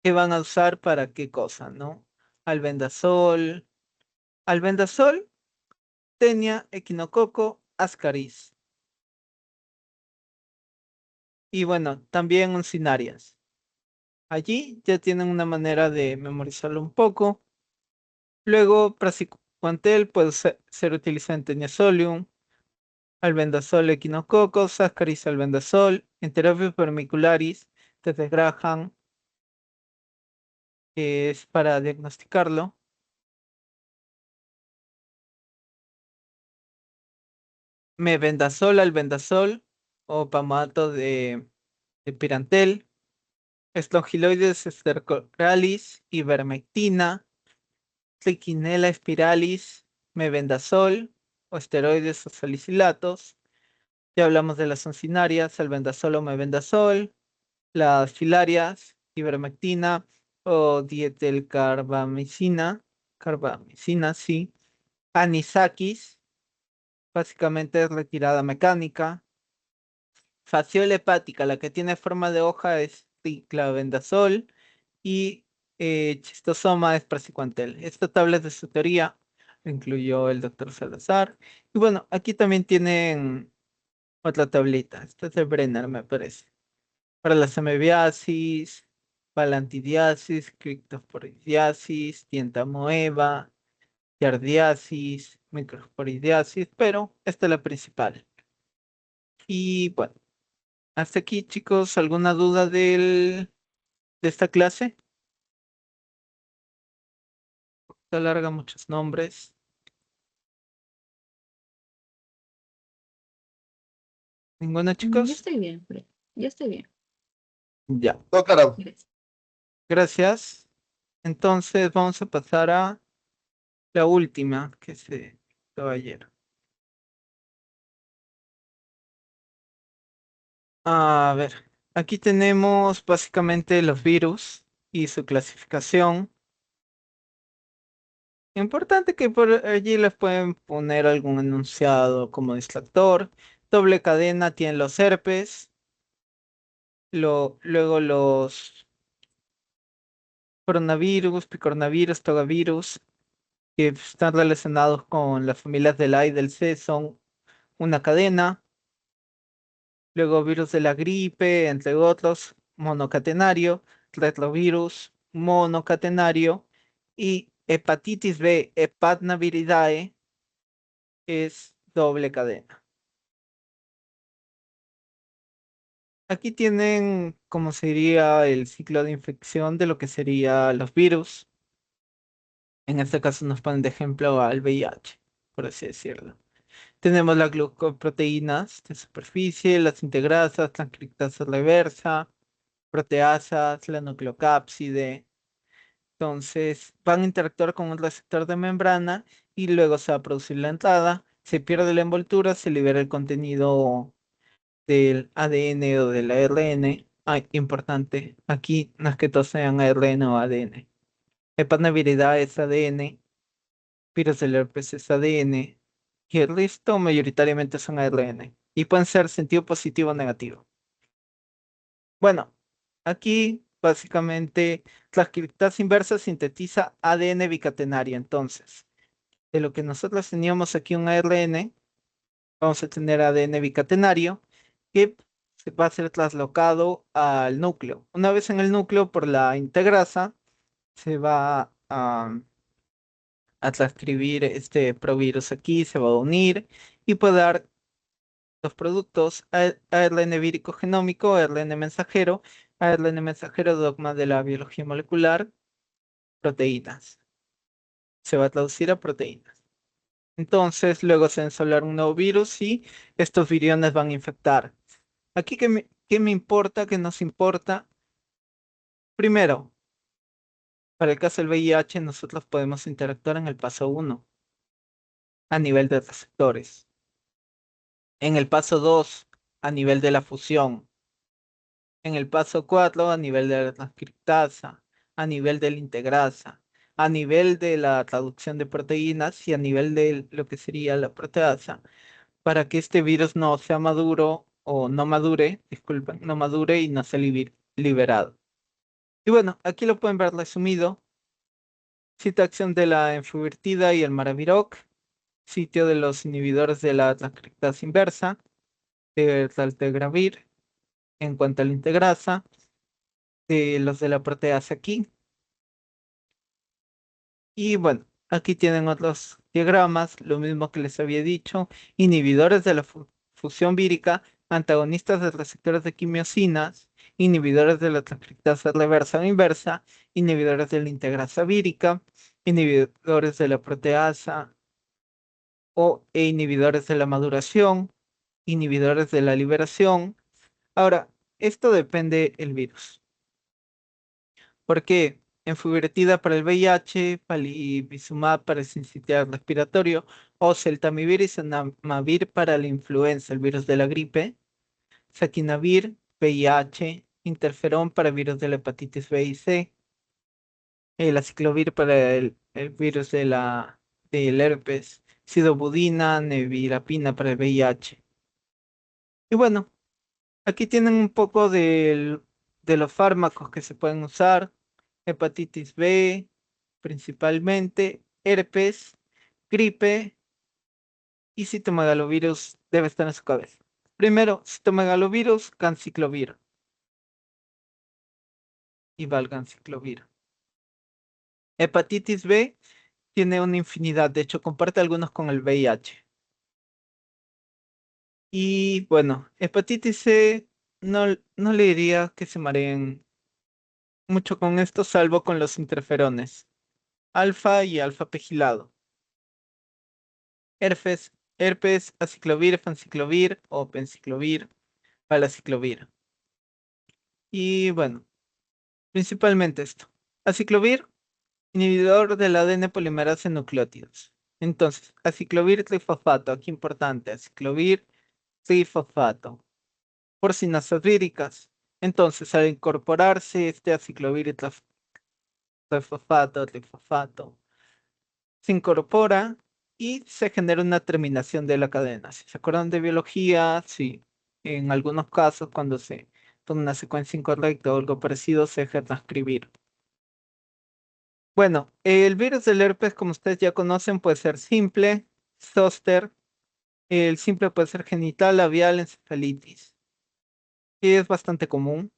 ¿Qué van a usar para qué cosa, no? Albendazol. Albendazol, tenia, equinococo, ascaris. Y bueno, también uncinarias. Allí ya tienen una manera de memorizarlo un poco. Luego, praziquantel puede ser utilizado en Teniasolium, albendazol equinococcus, Ascaris albendazol, Enterobius vermicularis, desde Graham, que es para diagnosticarlo. Mebendazol, albendazol o pamato de pirantel, Strongyloides stercoralis, ivermectina, Triquinella spiralis, mebendazol o esteroides o salicilatos. Ya hablamos de las oncinarias, albendazol o mebendazol, las filarias, ivermectina o carbamicina, sí. Anisakis, básicamente es retirada mecánica. Fasciola hepática, la que tiene forma de hoja es clavendazol y chistosoma es praziquantel. Esta tabla es de su teoría, lo incluyó el doctor Salazar. Y bueno, aquí también tienen otra tablita. Esta es de Brenner, me parece. Para la semebiasis, palantidiasis, criptosporidiasis, tientamoeba, yardiasis, microsporidiasis, pero esta es la principal. Y bueno, hasta aquí, chicos, ¿alguna duda de esta clase? Se alarga muchos nombres. ¿Ninguna, Ya chicos? estoy bien, Fred. Ya estoy bien. Ya. No, claro. Gracias. Gracias. Entonces vamos a pasar a la última que se dio ayer. A ver, aquí tenemos básicamente los virus y su clasificación. Importante que por allí les pueden poner algún enunciado como distractor. Doble cadena tienen los herpes. Luego los coronavirus, picornavirus, togavirus, que están relacionados con las familias del A y del C, son una cadena. Luego virus de la gripe, entre otros, monocatenario, retrovirus, monocatenario, y hepatitis B, hepatnaviridae, es doble cadena. Aquí tienen, como sería el ciclo de infección de lo que serían los virus. En este caso nos ponen de ejemplo al VIH, por así decirlo. Tenemos las glucoproteínas de superficie, las integrasas, transcriptasa reversa, proteasas, la nucleocápside. Entonces van a interactuar con un receptor de membrana y luego se va a producir la entrada. Se pierde la envoltura, se libera el contenido del ADN o del ARN. Ah, importante, aquí no es que todos sean ARN o ADN. Hepatnaviridad es ADN, virus del herpes es ADN y el resto mayoritariamente son ARN y pueden ser sentido positivo o negativo. Bueno, aquí básicamente transcriptasa inversa sintetiza ADN bicatenario. Entonces, de lo que nosotros teníamos aquí un ARN, vamos a tener ADN bicatenario que se va a ser traslocado al núcleo. Una vez en el núcleo, por la integrasa, se va a transcribir este provirus aquí, se va a unir y puede dar los productos ARN vírico genómico, ARN mensajero dogma de la biología molecular, proteínas. Se va a traducir a proteínas. Entonces, luego se va a ensamblar un nuevo virus y estos viriones van a infectar. Aquí, ¿qué me importa? ¿Qué nos importa? Primero, para el caso del VIH, nosotros podemos interactuar en el paso 1 a nivel de receptores. En el paso 2 a nivel de la fusión. En el paso 4 a nivel de la transcriptasa, a nivel de la integrasa, a nivel de la traducción de proteínas y a nivel de lo que sería la proteasa, para que este virus no sea maduro o no madure, disculpen, no madure y no sea liberado. Y bueno, aquí lo pueden ver resumido. Sitio de acción de la enfuvirtida y el maraviroc, sitio de los inhibidores de la transcriptasa inversa, de taltegravir, en cuanto a la integrasa, de los de la proteasa aquí. Y bueno, aquí tienen otros diagramas, lo mismo que les había dicho, inhibidores de la fusión vírica, antagonistas de receptores de quimiosinas, inhibidores de la transcriptasa reversa o inversa, inhibidores de la integrasa vírica, inhibidores de la proteasa e inhibidores de la maduración, inhibidores de la liberación. Ahora, esto depende del virus. ¿Por qué? Enfuvirtida para el VIH, palivizumab para el sincitial respiratorio, o celtamivir y zanamivir para la influenza, el virus de la gripe, saquinavir, VIH, interferón para el virus de la hepatitis B y C, el aciclovir para el virus del herpes, sidobudina, nevirapina para el VIH. Y bueno, aquí tienen un poco de los fármacos que se pueden usar. Hepatitis B, principalmente, herpes, gripe y citomegalovirus debe estar en su cabeza. Primero, citomegalovirus, ganciclovir y valganciclovir. Hepatitis B tiene una infinidad, de hecho comparte algunos con el VIH. Y bueno, hepatitis C no le diría que se mareen mucho con esto, salvo con los interferones, alfa y alfa pegilado. Herpes, aciclovir, fanciclovir o penciclovir, palaciclovir. Y bueno, principalmente esto. Aciclovir, inhibidor del ADN polimerasa en nucleótidos. Entonces, aciclovir trifosfato, aquí importante, aciclovir trifosfato, porcinasas víricas. Entonces, al incorporarse este aciclovir y trifosfato, se incorpora y se genera una terminación de la cadena. Si se acuerdan de biología, sí, en algunos casos cuando se toma una secuencia incorrecta o algo parecido, se deja transcribir. Bueno, el virus del herpes, como ustedes ya conocen, puede ser simple, zóster, el simple puede ser genital, labial, encefalitis, y es bastante común.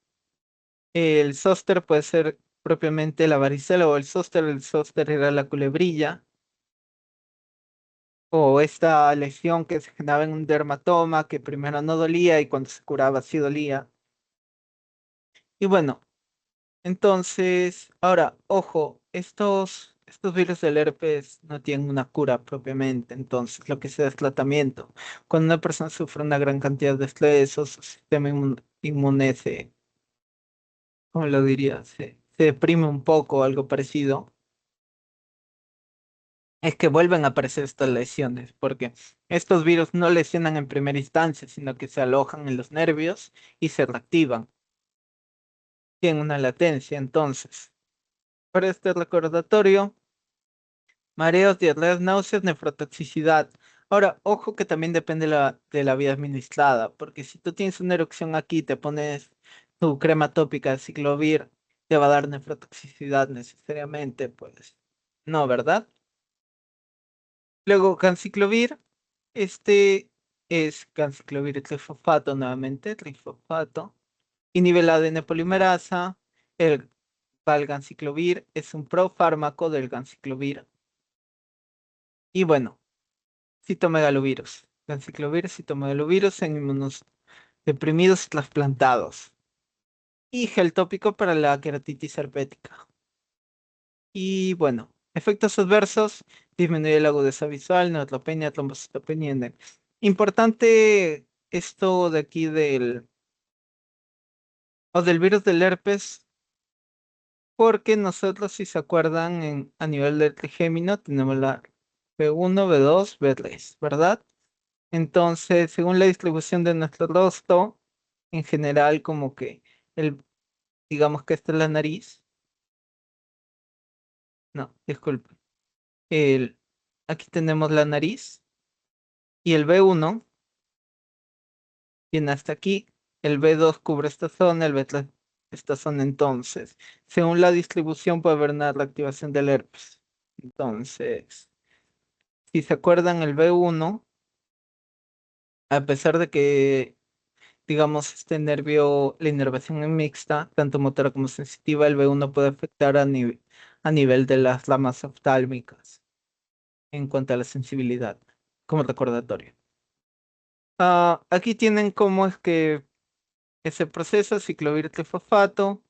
El zóster puede ser propiamente la varicela o el zóster era la culebrilla o esta lesión que se generaba en un dermatoma que primero no dolía y cuando se curaba sí dolía. Y bueno, entonces, ahora, ojo, estos virus del herpes no tienen una cura propiamente, entonces lo que se da es tratamiento. Cuando una persona sufre una gran cantidad de estrés o su sistema inmune se, ¿cómo lo diría? Se deprime un poco o algo parecido. Es que vuelven a aparecer estas lesiones, porque estos virus no lesionan en primera instancia, sino que se alojan en los nervios y se reactivan. Tienen una latencia, entonces. Para este recordatorio, mareos, diarreas, náuseas, nefrotoxicidad. Ahora, ojo que también depende de la vía administrada, porque si tú tienes una erupción aquí, te pones tu crema tópica de ciclovir, te va a dar nefrotoxicidad necesariamente, pues no, ¿verdad? Luego, ganciclovir. Este es ganciclovir trifosfato nuevamente, trifosfato. Inhibe la ADN polimerasa. El valganciclovir es un profármaco del ganciclovir. Y bueno, citomegalovirus. Ganciclovir, citomegalovirus en inmunodeprimidos y trasplantados. Y gel tópico para la queratitis herpética. Y bueno, efectos adversos, disminuye la agudeza visual, neutropenia, trombocitopenia. Importante esto de aquí del virus del herpes, porque nosotros, si se acuerdan, a nivel del trigémino tenemos la B1, B2, B3, ¿verdad? Entonces, según la distribución de nuestro rostro, en general, como que el, digamos que esta es la nariz. No, disculpe. El, aquí tenemos la nariz y el B1 viene hasta aquí. El B2 cubre esta zona, el B3 esta zona. Entonces, según la distribución puede haber una reactivación del herpes. Entonces, si se acuerdan, el B1, a pesar de que, digamos, este nervio, la inervación es mixta, tanto motora como sensitiva, el B1 puede afectar a nivel de las ramas oftálmicas. en cuanto a la sensibilidad, como recordatorio. Aquí tienen cómo es que ese proceso, ciclovir trifosfato,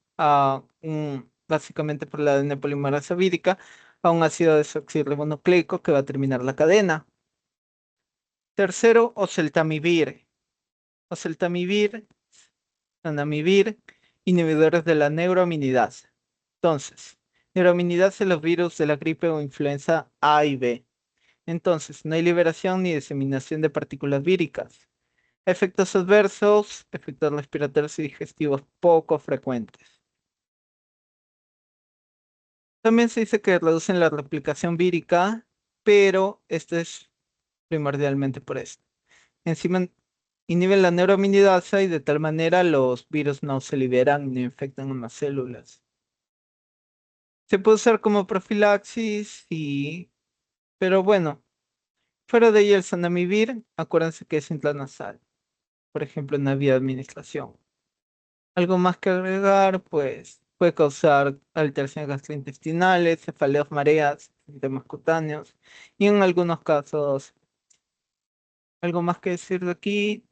básicamente por la ADN polimerasa vírica, a un ácido desoxirribonucleico que va a terminar la cadena. Tercero, oseltamivir. Oseltamivir, zanamivir, inhibidores de la neuroaminidasa. Entonces, neuroaminidasa en los virus de la gripe o influenza A y B. Entonces, no hay liberación ni diseminación de partículas víricas. Efectos adversos, efectos respiratorios y digestivos poco frecuentes. También se dice que reducen la replicación vírica, pero esto es primordialmente por esto. Encima inhiben la neuraminidasa y de tal manera los virus no se liberan ni infectan a las células. Se puede usar como profilaxis pero bueno, fuera de ello el zanamivir, acuérdense que es intranasal, por ejemplo en la vía de administración. Algo más que agregar, pues puede causar alteraciones gastrointestinales, cefaleas, mareas, síntomas cutáneos y en algunos casos, algo más que decir de aquí,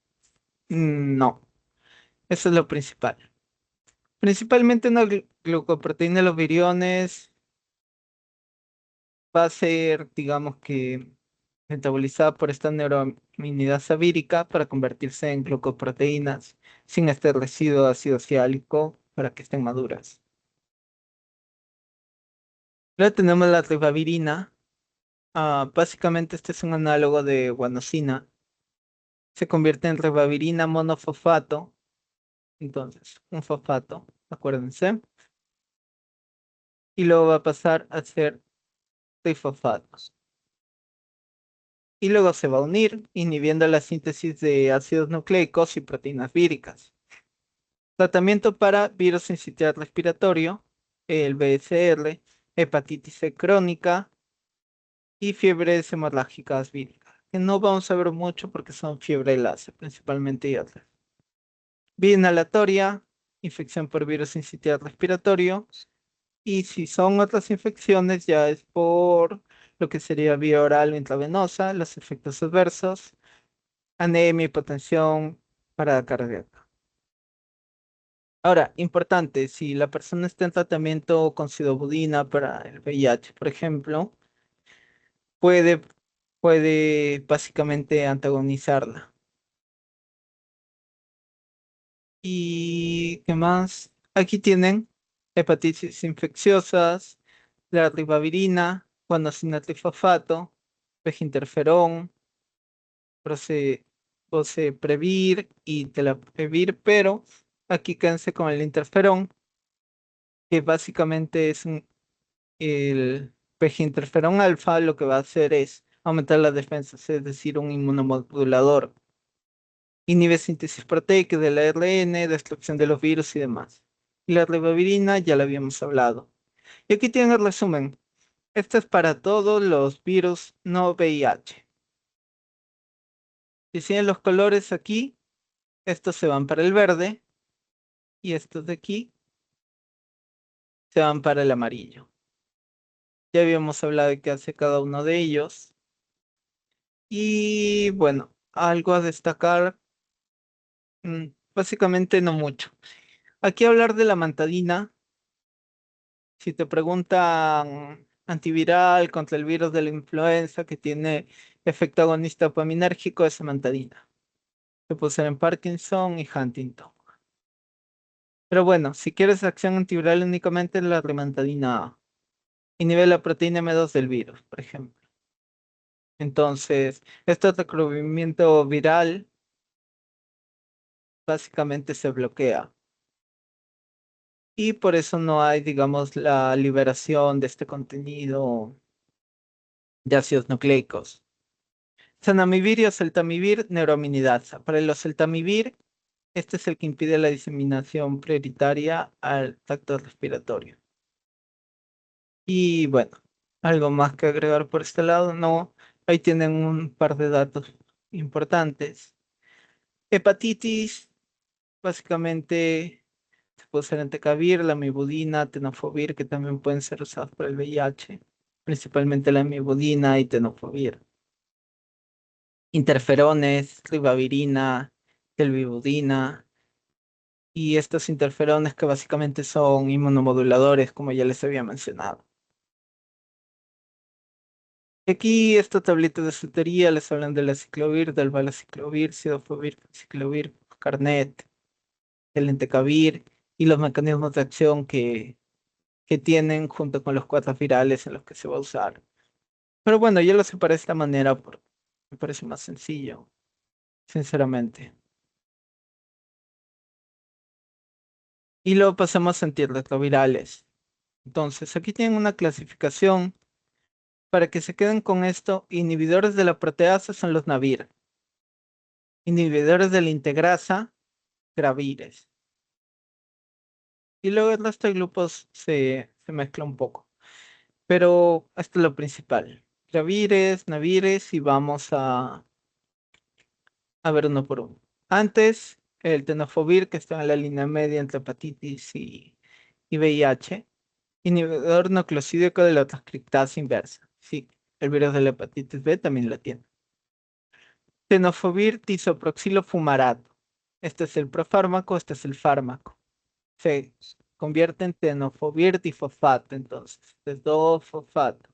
no, eso es lo principal. Principalmente una glucoproteína de los viriones va a ser, digamos que, metabolizada por esta neuroaminidasa vírica para convertirse en glucoproteínas sin este residuo ácido siálico para que estén maduras. Luego tenemos la ribavirina. Básicamente este es un análogo de guanosina. Se convierte en ribavirina monofosfato. Entonces, un fosfato, acuérdense. Y luego va a pasar a ser trifosfatos. Y luego se va a unir, inhibiendo la síntesis de ácidos nucleicos y proteínas víricas. Tratamiento para virus sincitial respiratorio, el BSR, hepatitis C crónica y fiebres hemorrágicas víricas, que no vamos a ver mucho porque son fiebre láser, principalmente y otras. Vía inhalatoria, infección por virus sincitial respiratorio, y si son otras infecciones ya es por lo que sería vía oral o intravenosa, los efectos adversos, anemia, hipotensión, parada cardíaca. Ahora, importante, si la persona está en tratamiento con sidobudina para el VIH, por ejemplo, puede, puede básicamente antagonizarla. ¿Y qué más? Aquí tienen hepatitis infecciosas, la ribavirina, guanosina trifosfato, peginterferón, proce, previr y telaprevir, pero aquí quédense con el interferón, que básicamente es el peginterferón alfa, lo que va a hacer es aumentar las defensas, es decir, un inmunomodulador. Inhibe síntesis proteica del ARN, destrucción de los virus y demás. Y la ribavirina ya la habíamos hablado. Y aquí tienen el resumen. Esto es para todos los virus no VIH. Si siguen los colores aquí, estos se van para el verde y estos de aquí se van para el amarillo. Ya habíamos hablado de qué hace cada uno de ellos. Y bueno, algo a destacar, básicamente no mucho. Aquí hablar de la mantadina. Si te preguntan antiviral contra el virus de la influenza que tiene efecto agonista dopaminérgico, es amantadina. Se puede usar en Parkinson y Huntington. Pero bueno, si quieres acción antiviral únicamente la rimantadina A. Inhibe la proteína M2 del virus, por ejemplo. Entonces, este recubrimiento viral básicamente se bloquea. Y por eso no hay, digamos, la liberación de este contenido de ácidos nucleicos. Zanamivir y oseltamivir, neuroaminidasa. Para el oseltamivir, este es el que impide la diseminación prioritaria al tracto respiratorio. Y bueno, algo más que agregar por este lado, no. Ahí tienen un par de datos importantes. Hepatitis, básicamente se puede usar entecavir, lamivudina, tenofovir, que también pueden ser usados para el VIH. principalmente la imibudina y tenofovir. Interferones, ribavirina, telvibudina, y estos interferones que básicamente son inmunomoduladores, como ya les había mencionado. Aquí esta tablita de soltería les hablan del aciclovir, del valaciclovir, cidofovir, ciclovir, carnet, el entecavir y los mecanismos de acción que tienen junto con los cuatro virales en los que se va a usar. Pero bueno, yo lo separé de esta manera porque me parece más sencillo, sinceramente. Y luego pasamos a antirretrovirales. Entonces, aquí tienen una clasificación para que se queden con esto. Inhibidores de la proteasa son los NAVIR. Inhibidores de la integrasa, GRAVIRES. Y luego el resto de grupos se mezcla un poco. Pero esto es lo principal. GRAVIRES, NAVIRES y vamos a ver uno por uno. Antes, el tenofovir, que está en la línea media entre hepatitis y VIH. Inhibidor nucleosídico de la transcriptasa inversa. Sí, el virus de la hepatitis B también lo tiene. Tenofovir disoproxilo fumarato. Este es el profármaco, este es el fármaco. Se convierte en tenofovir difosfato, entonces. Este es 2-fosfato.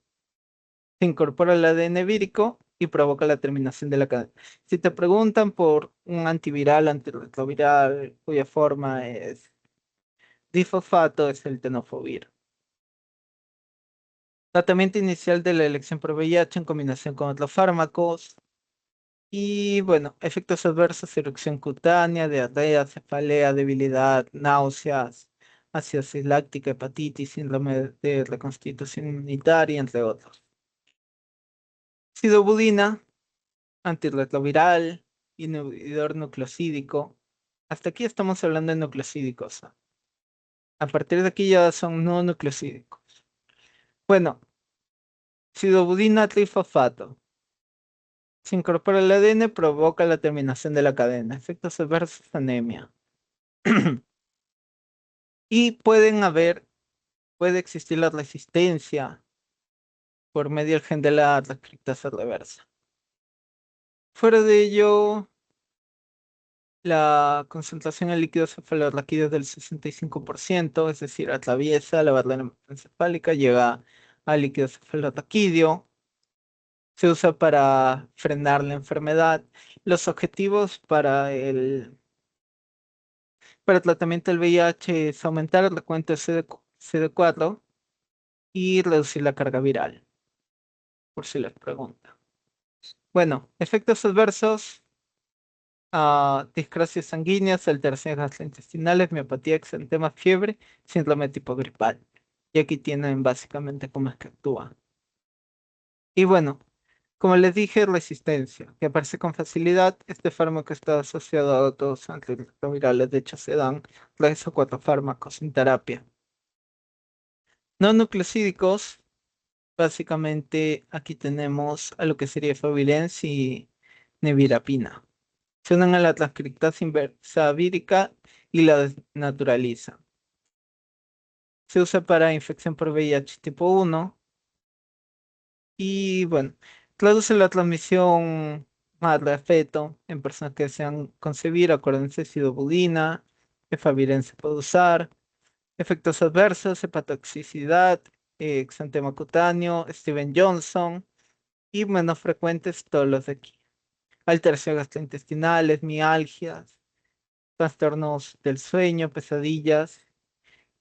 Se incorpora al ADN vírico y provoca la terminación de la cadena. Si te preguntan por un antiviral, antirretroviral, cuya forma es difosfato, es el tenofovir. Tratamiento inicial de la elección por VIH en combinación con otros fármacos. Y bueno, efectos adversos, erupción cutánea, diarrea, cefalea, debilidad, náuseas, acidosis láctica, hepatitis, síndrome de reconstitución inmunitaria, entre otros. Sidobudina, antirretroviral, inhibidor nucleosídico. Hasta aquí estamos hablando de nucleosídicos. A partir de aquí ya son no nucleosídicos. Bueno, sidobudina trifosfato. Se incorpora el ADN, provoca la terminación de la cadena. Efectos adversos, anemia. Y puede existir la resistencia por medio del gen de la transcriptasa reversa. Fuera de ello, la concentración en líquido cefalorraquídeo es del 65%, es decir, atraviesa la barrera encefálica, llega al líquido cefalorraquídeo. Se usa para frenar la enfermedad. Los objetivos para el tratamiento del VIH es aumentar el recuento de CD4 y reducir la carga viral, por si les preguntan. Bueno, efectos adversos, discrasias sanguíneas, alteraciones gastrointestinales, miopatía, exantema, fiebre, síndrome tipo gripal. Y aquí tienen básicamente cómo es que actúa. Y bueno, como les dije, resistencia, que aparece con facilidad. Este fármaco está asociado a otros antirretrovirales, de hecho se dan 3 o 4 fármacos en terapia. No nucleosídicos, básicamente aquí tenemos a lo que sería Favirenz y nevirapina. Se unen a la transcriptasa inversa vírica y la desnaturalizan. Se usa para infección por VIH tipo 1 y bueno, reduce la transmisión madre a feto en personas que desean concebir. Acuérdense, sidobudina, efavirenz se puede usar. Efectos adversos, hepatotoxicidad, exantema cutáneo, Steven Johnson y menos frecuentes todos los de aquí. Alteraciones gastrointestinales, mialgias, trastornos del sueño, pesadillas.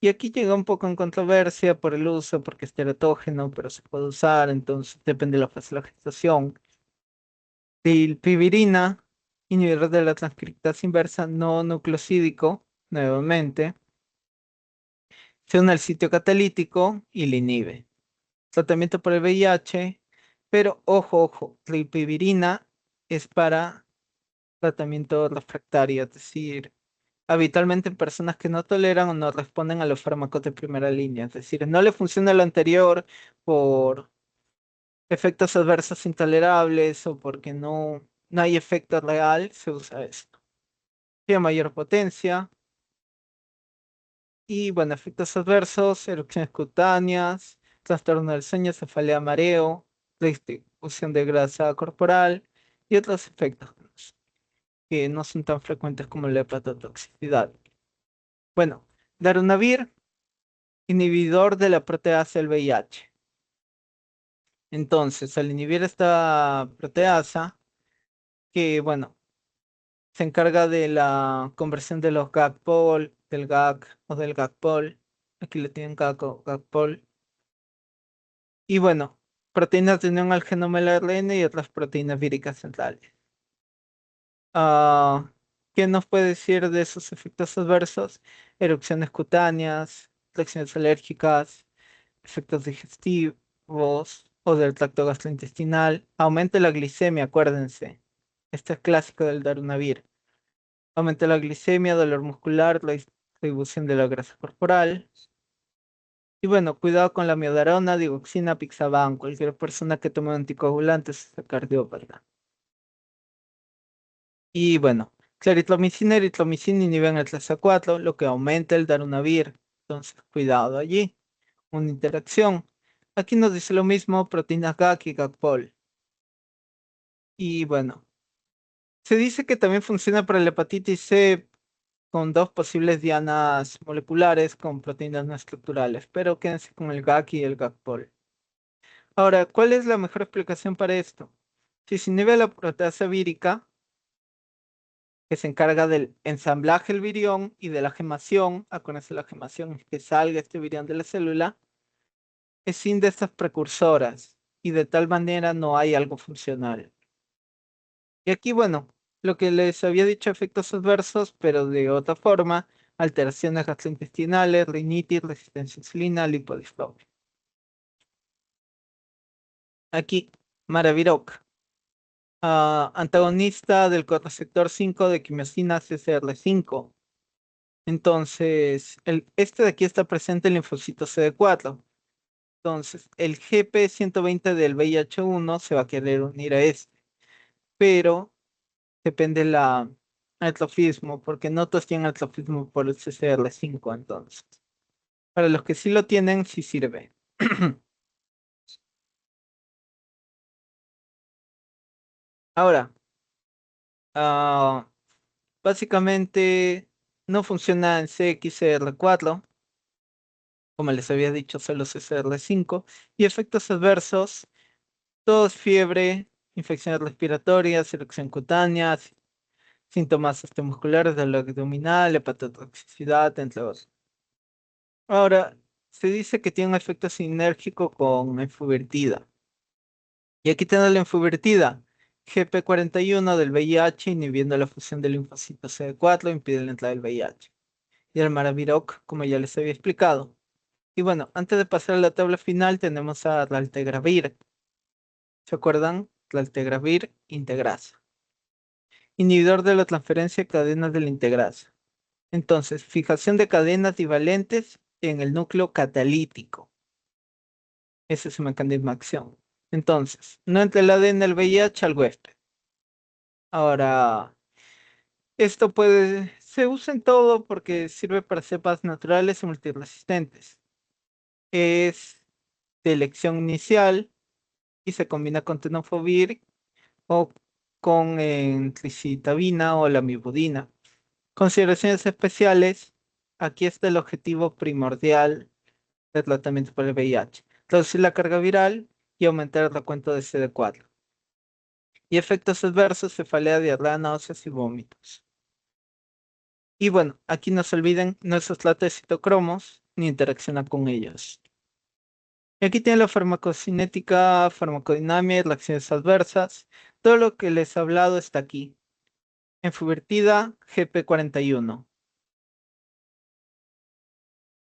Y aquí llega un poco en controversia por el uso, porque es teratógeno, pero se puede usar, entonces depende de la fase de la gestación. Dilpivirina, inhibidor de la transcriptasa inversa no nucleosídico, nuevamente, se une al sitio catalítico y le inhibe. Tratamiento por el VIH, pero ojo, ojo, rilpivirina es para tratamiento refractario, es decir, habitualmente en personas que no toleran o no responden a los fármacos de primera línea, es decir, no le funciona el anterior por efectos adversos intolerables o porque no hay efecto real, se usa esto. Tiene mayor potencia y, bueno, efectos adversos, erupciones cutáneas, trastorno del sueño, cefalea, mareo, distribución de grasa corporal y otros efectos que no son tan frecuentes como la hepatotoxicidad. Bueno, darunavir, inhibidor de la proteasa del VIH. Entonces, al inhibir esta proteasa, que bueno, se encarga de la conversión de los GAG-POL, del GAG o del GAG-POL, aquí le tienen GAG o GAG-POL, y bueno, proteínas de unión al genoma del ARN y otras proteínas víricas centrales. Ah, ¿qué nos puede decir de esos efectos adversos? Erupciones cutáneas, reacciones alérgicas, efectos digestivos o del tracto gastrointestinal. Aumenta la glicemia, acuérdense. Este es clásico del darunavir. Aumenta la glicemia, dolor muscular, la distribución de la grasa corporal. Y bueno, cuidado con la miodarona, digoxina, pixaban. Cualquier persona que tome anticoagulantes es cardiópata. Y bueno, claritromicina y eritromicina inhiben el clase 4, lo que aumenta el darunavir. Entonces, cuidado allí. Una interacción. Aquí nos dice lo mismo, proteínas GAC y GACPOL. Y bueno, se dice que también funciona para la hepatitis C con dos posibles dianas moleculares con proteínas no estructurales, pero quédense con el GAC y el GACPOL. Ahora, ¿cuál es la mejor explicación para esto? Si se inhibe la proteasa vírica, que se encarga del ensamblaje del virión y de la gemación, acuérdense la gemación es que salga este virión de la célula, es sin de estas precursoras y de tal manera no hay algo funcional. Y aquí, bueno, lo que les había dicho, efectos adversos, pero de otra forma, alteraciones gastrointestinales, rinitis, resistencia a insulina, lipodisplofia. Aquí, Maraviroc, antagonista del correceptor 5 de quimiosina CCR5. Entonces, este de aquí está presente el linfocito CD4. Entonces, el GP120 del VIH1 se va a querer unir a este, pero depende la atrofismo, porque no todos tienen atrofismo por el CCR5, entonces. Para los que sí lo tienen, sí sirve. Ahora, ah, básicamente no funciona en CXCR4, como les había dicho, solo CCR5, y efectos adversos, tos, fiebre, infecciones respiratorias, erupción cutánea, síntomas musculares del abdominal, hepatotoxicidad, entre otros. Ahora, se dice que tiene un efecto sinérgico con enfuvirtida. Y aquí tenemos la enfuvirtida. GP41 del VIH inhibiendo la fusión del linfocito CD4 impide la entrada del VIH. Y el Maraviroc, como ya les había explicado. Y bueno, antes de pasar a la tabla final, tenemos a Raltegravir. ¿Se acuerdan? Raltegravir integrasa. Inhibidor de la transferencia de cadenas de la integrasa. Entonces, fijación de cadenas divalentes en el núcleo catalítico. Ese es su mecanismo de acción. Entonces, no entre el ADN del VIH al huésped. Ahora, esto se usa en todo porque sirve para cepas naturales y multiresistentes. Es de elección inicial y se combina con tenofovir o con tricitabina o lamivudina. Consideraciones especiales. Aquí está el objetivo primordial del tratamiento para el VIH. Reducir la carga viral y aumentar el recuento de CD4. Y efectos adversos, cefalea, diarrea, náuseas y vómitos. Y bueno, aquí no se olviden, no se trata de citocromos ni interacciona con ellos. Y aquí tiene la farmacocinética, farmacodinamia y reacciones adversas. Todo lo que les he hablado está aquí. Enfuvirtida, GP41.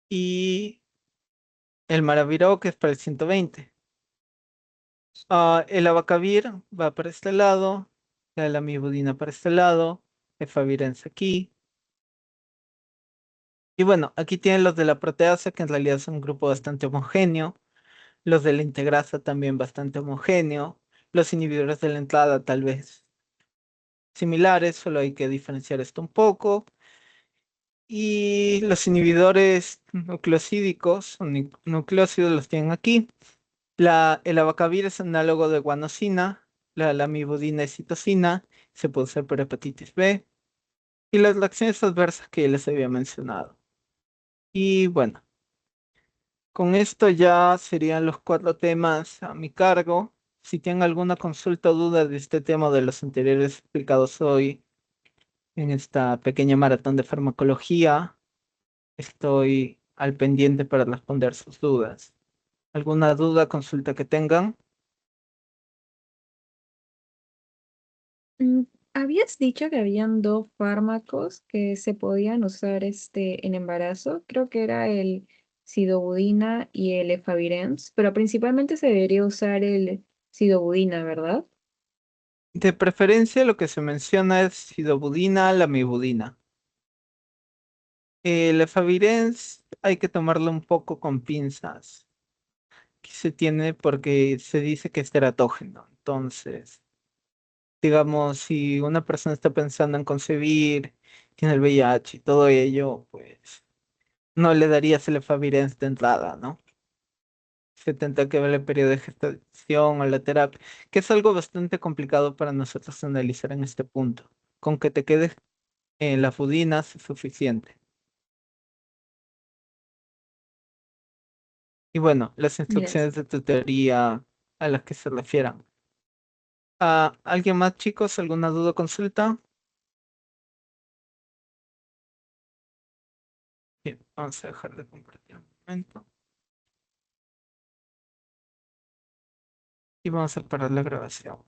Y el Maraviroc es para el 120. El abacavir va para este lado, la lamivudina para este lado, efavirenz aquí. Y bueno, aquí tienen los de la proteasa, que en realidad son un grupo bastante homogéneo. Los de la integrasa también bastante homogéneo. Los inhibidores de la entrada tal vez similares, solo hay que diferenciar esto un poco. Y los inhibidores nucleosídicos, o nucleósidos los tienen aquí. El abacavir es análogo de guanosina, la lamivudina es citosina, se puede usar para hepatitis B, y las reacciones adversas que ya les había mencionado. Y bueno, con esto ya serían los 4 temas a mi cargo. Si tienen alguna consulta o duda de este tema o de los anteriores explicados hoy en esta pequeña maratón de farmacología, estoy al pendiente para responder sus dudas. ¿Alguna duda, consulta que tengan? Mm, Habías dicho que habían dos fármacos que se podían usar en embarazo. Creo que era el sidobudina y el efavirenz, pero principalmente se debería usar el sidobudina, ¿verdad? De preferencia, lo que se menciona es sidobudina, lamivudina. El efavirenz hay que tomarlo un poco con pinzas. Que se tiene porque se dice que es teratógeno. Entonces, digamos, si una persona está pensando en concebir, tiene el VIH y todo ello, pues no le darías el efavirenz de entrada, ¿no? Se tendrá que ver el periodo de gestación o la terapia, que es algo bastante complicado para nosotros analizar en este punto. Con que te quedes en la fudinas es suficiente. Y bueno, las Yes. instrucciones de tu teoría a las que se refieran. ¿Alguien más, chicos? ¿Alguna duda o consulta? Bien, vamos a dejar de compartir un momento y vamos a parar la grabación.